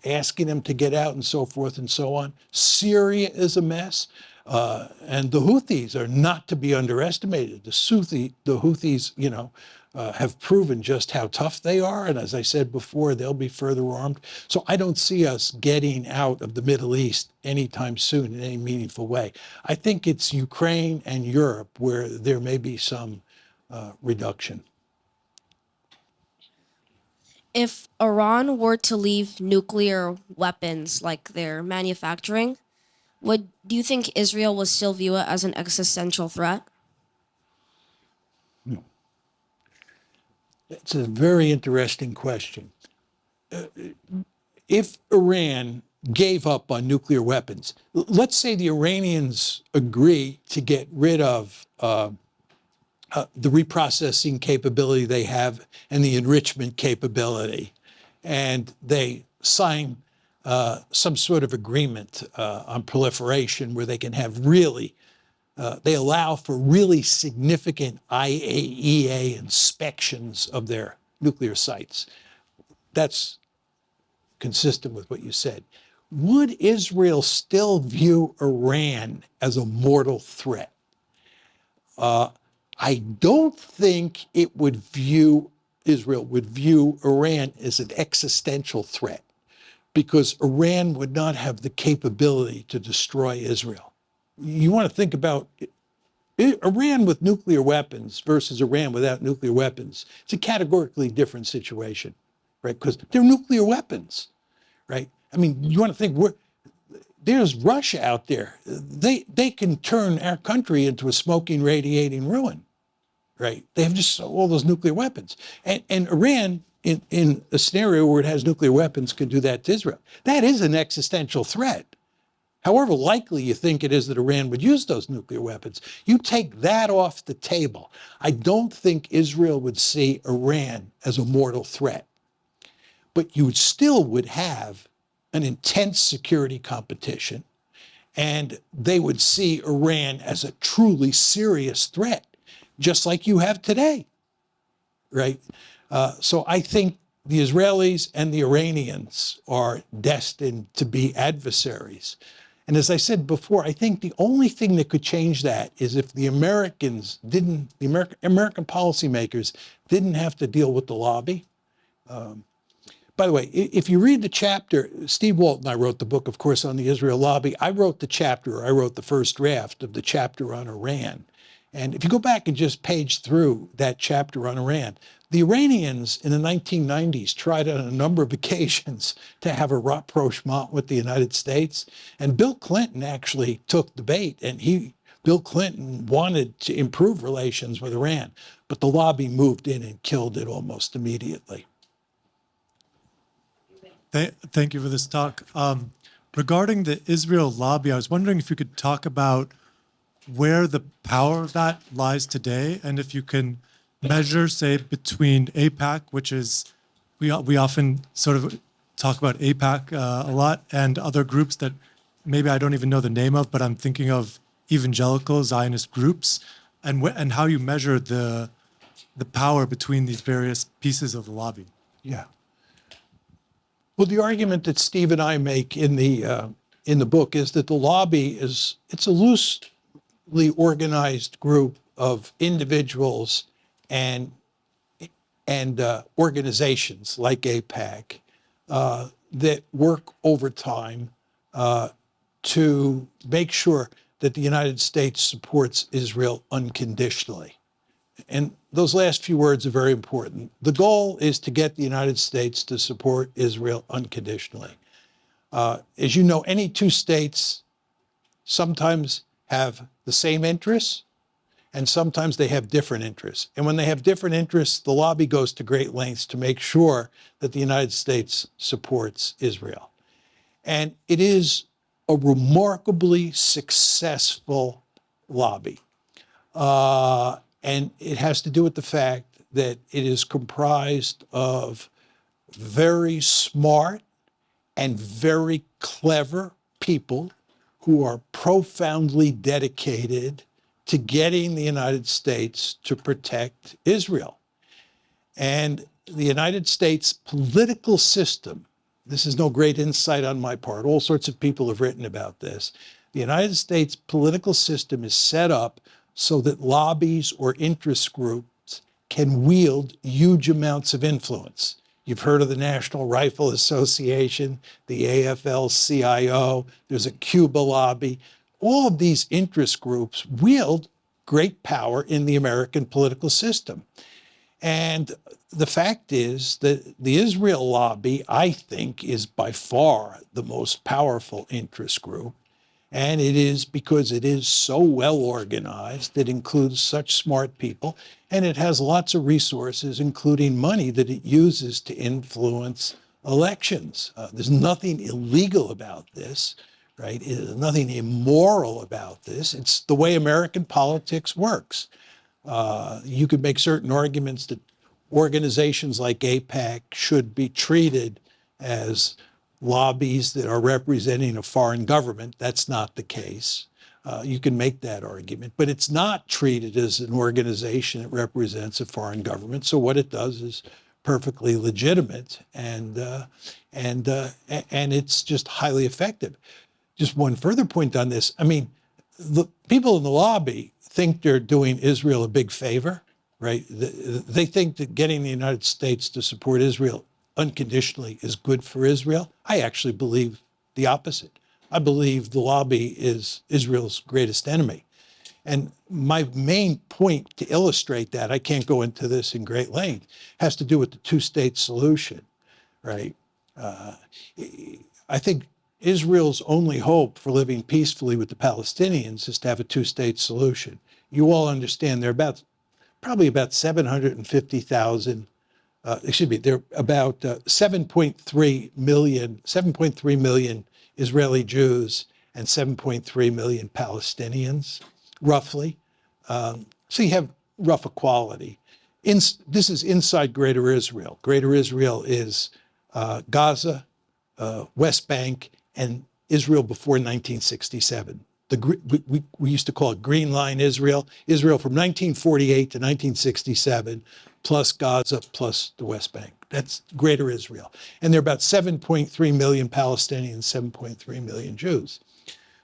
asking them to get out and so forth and so on. Syria is a mess. And the Houthis are not to be underestimated. The Houthis, have proven just how tough they are. And as I said before, they'll be further armed. So I don't see us getting out of the Middle East anytime soon in any meaningful way. I think it's Ukraine and Europe where there may be some reduction. If Iran were to leave nuclear weapons like they're manufacturing, do you think Israel would still view it as an existential threat? It's a very interesting question. If Iran gave up on nuclear weapons, let's say the Iranians agree to get rid of the reprocessing capability they have and the enrichment capability, and they sign some sort of agreement on proliferation where they can have they allow for really significant IAEA inspections of their nuclear sites. That's consistent with what you said. Would Israel still view Iran as a mortal threat? I don't think Israel would view Iran as an existential threat, because Iran would not have the capability to destroy Israel. You want to think about Iran with nuclear weapons versus Iran without nuclear weapons. It's a categorically different situation, right? Because they're nuclear weapons, right? I mean, you want to think, there's Russia out there. They can turn our country into a smoking, radiating ruin, right? They have just all those nuclear weapons. And Iran, in a scenario where it has nuclear weapons, can do that to Israel. That is an existential threat. However likely you think it is that Iran would use those nuclear weapons, you take that off the table. I don't think Israel would see Iran as a mortal threat. But you still would have an intense security competition, and they would see Iran as a truly serious threat, just like you have today, right? So I think the Israelis and the Iranians are destined to be adversaries. And as I said before, I think the only thing that could change that is if the American policymakers didn't have to deal with the lobby. By the way, if you read the chapter, Steve Walt and I wrote the book, of course, on the Israel lobby. I wrote the first draft of the chapter on Iran. And if you go back and just page through that chapter on Iran, the Iranians in the 1990s tried on a number of occasions to have a rapprochement with the United States. And Bill Clinton actually took the bait, and Bill Clinton wanted to improve relations with Iran, but the lobby moved in and killed it almost immediately. Thank you for this talk. Regarding the Israel lobby, I was wondering if you could talk about where the power of that lies today, and if you can measure, say, between AIPAC, which is, we often sort of talk about AIPAC a lot, and other groups that maybe I don't even know the name of, but I'm thinking of evangelical Zionist groups, and how you measure the power between these various pieces of the lobby. Yeah. Well, the argument that Steve and I make in the book is that the lobby it's a loosely organized group of individuals and organizations like AIPAC that work overtime to make sure that the United States supports Israel unconditionally. And those last few words are very important. The goal is to get the United States to support Israel unconditionally. As you know, any two states sometimes have the same interests, and sometimes they have different interests. And when they have different interests, the lobby goes to great lengths to make sure that the United States supports Israel. And it is a remarkably successful lobby. And it has to do with the fact that it is comprised of very smart and very clever people who are profoundly dedicated to getting the United States to protect Israel. And the United States political system, this is no great insight on my part, all sorts of people have written about this. The United States political system is set up so that lobbies or interest groups can wield huge amounts of influence. You've heard of the National Rifle Association, the AFL-CIO, there's a Cuba lobby. All of these interest groups wield great power in the American political system. And the fact is that the Israel lobby, I think, is by far the most powerful interest group. And it is because it is so well organized, it includes such smart people, and it has lots of resources, including money that it uses to influence elections. There's nothing illegal about this, right? There's nothing immoral about this. It's the way American politics works. You could make certain arguments that organizations like AIPAC should be treated as lobbies that are representing a foreign government. That's not the case. You can make that argument, but it's not treated as an organization that represents a foreign government. So what it does is perfectly legitimate, and it's just highly effective. Just one further point on this. I mean, the people in the lobby think they're doing Israel a big favor, right? They think that getting the United States to support Israel unconditionally is good for Israel. I actually believe the opposite. I believe the lobby is Israel's greatest enemy. And my main point to illustrate that, I can't go into this in great length, has to do with the two-state solution, right? I think Israel's only hope for living peacefully with the Palestinians is to have a two-state solution. You all understand there are probably about 750,000 there are about 7.3 million Israeli Jews and 7.3 million Palestinians, roughly. So you have rough equality. This is inside Greater Israel. Greater Israel is Gaza, West Bank, and Israel before 1967. We used to call it Green Line Israel. Israel from 1948 to 1967, plus Gaza, plus the West Bank. That's Greater Israel. And there are about 7.3 million Palestinians, 7.3 million Jews.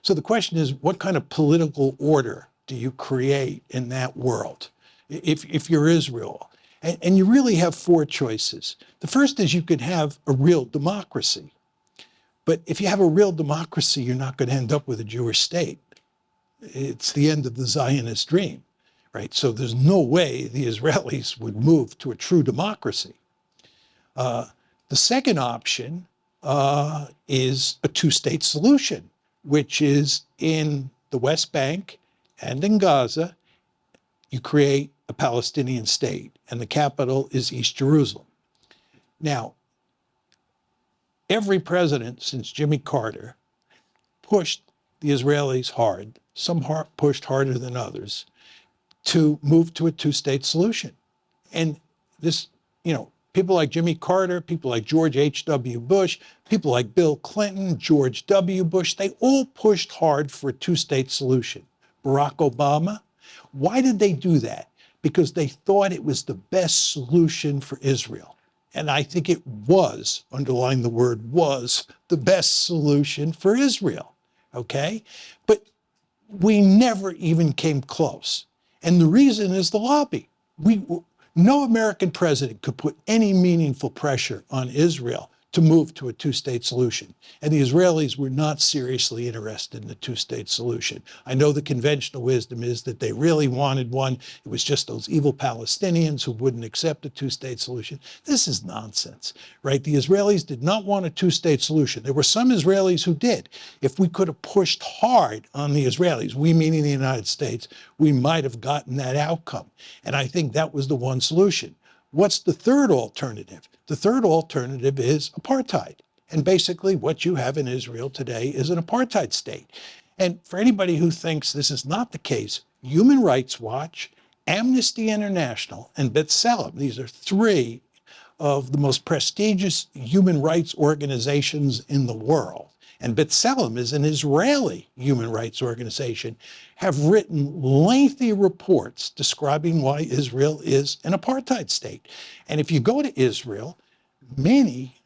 So the question is, what kind of political order do you create in that world if you're Israel? And you really have four choices. The first is you could have a real democracy. But if you have a real democracy, you're not going to end up with a Jewish state. It's the end of the Zionist dream, right? So there's no way the Israelis would move to a true democracy. The second option is a two-state solution, which is in the West Bank and in Gaza, you create a Palestinian state, and the capital is East Jerusalem. Now, every president since Jimmy Carter pushed the Israelis hard, some pushed harder than others, to move to a two-state solution. And this, people like Jimmy Carter, people like George H.W. Bush, people like Bill Clinton, George W. Bush, they all pushed hard for a two-state solution. Barack Obama, why did they do that? Because they thought it was the best solution for Israel. And I think it was, underline the word was, the best solution for Israel, okay? But we never even came close. And the reason is the lobby. No American president could put any meaningful pressure on Israel to move to a two-state solution. And the Israelis were not seriously interested in the two-state solution. I know the conventional wisdom is that they really wanted one. It was just those evil Palestinians who wouldn't accept a two-state solution. This is nonsense, right? The Israelis did not want a two-state solution. There were some Israelis who did. If we could have pushed hard on the Israelis, we meaning the United States, we might have gotten that outcome. And I think that was the one solution. What's the third alternative? The third alternative is apartheid. And basically what you have in Israel today is an apartheid state. And for anybody who thinks this is not the case, Human Rights Watch, Amnesty International, and B'Tselem, these are three of the most prestigious human rights organizations in the world, and B'Tselem is an Israeli human rights organization, have written lengthy reports describing why Israel is an apartheid state. And if you go to Israel, many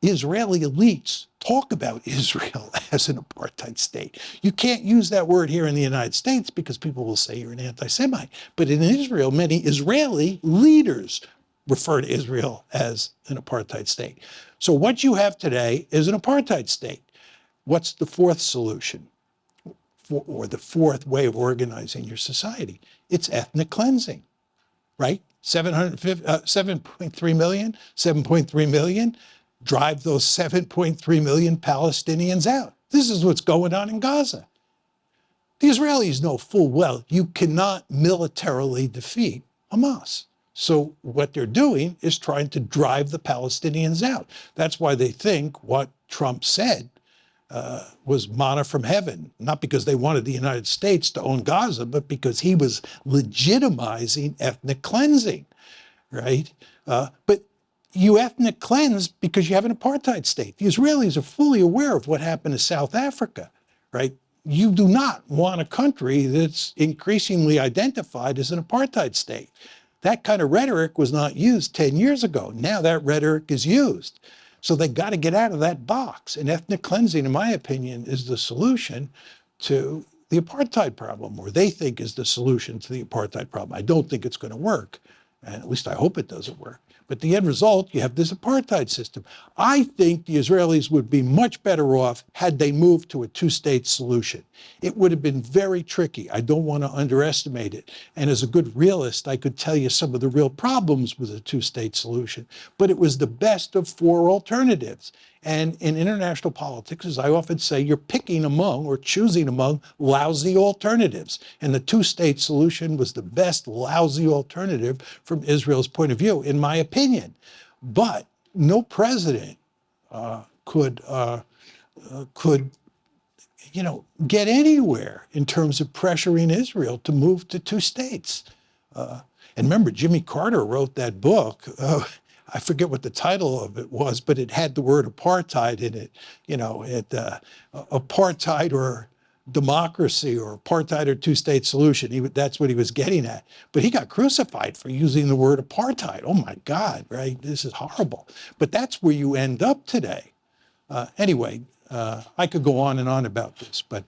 Israeli elites talk about Israel as an apartheid state. You can't use that word here in the United States because people will say you're an anti-Semite. But in Israel, many Israeli leaders refer to Israel as an apartheid state. So what you have today is an apartheid state. What's the fourth solution, or the fourth way of organizing your society? It's ethnic cleansing, right? 7.3 million, 7.3 million, drive those 7.3 million Palestinians out. This is what's going on in Gaza. The Israelis know full well you cannot militarily defeat Hamas. So what they're doing is trying to drive the Palestinians out. That's why they think what Trump said was manna from heaven, not because they wanted the United States to own Gaza, but because he was legitimizing ethnic cleansing, right? But you ethnic cleanse because you have an apartheid state. The Israelis are fully aware of what happened to South Africa, right? You do not want a country that's increasingly identified as an apartheid state. That kind of rhetoric was not used 10 years ago. Now that rhetoric is used. So they got to get out of that box. And ethnic cleansing, in my opinion, is the solution to the apartheid problem, or they think is the solution to the apartheid problem. I don't think it's going to work. And at least I hope it doesn't work. But the end result, you have this apartheid system. I think the Israelis would be much better off had they moved to a two-state solution. It would have been very tricky. I don't want to underestimate it. And as a good realist, I could tell you some of the real problems with a two-state solution. But it was the best of four alternatives. And in international politics, as I often say, you're picking among or choosing among lousy alternatives. And the two-state solution was the best lousy alternative from Israel's point of view, in my opinion. But no president could get anywhere in terms of pressuring Israel to move to two states. And remember, Jimmy Carter wrote that book. I forget what the title of it was, but it had the word apartheid in it. Apartheid or democracy, or apartheid or two-state solution. That's what he was getting at. But he got crucified for using the word apartheid. Oh my God, right? This is horrible. But that's where you end up today. Anyway, I could go on and on about this, but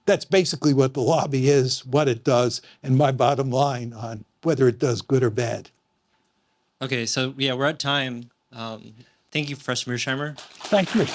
that's basically what the lobby is, what it does, and my bottom line on whether it does good or bad. Okay, so yeah, we're at time. Thank you, Professor Mearsheimer. Thank you.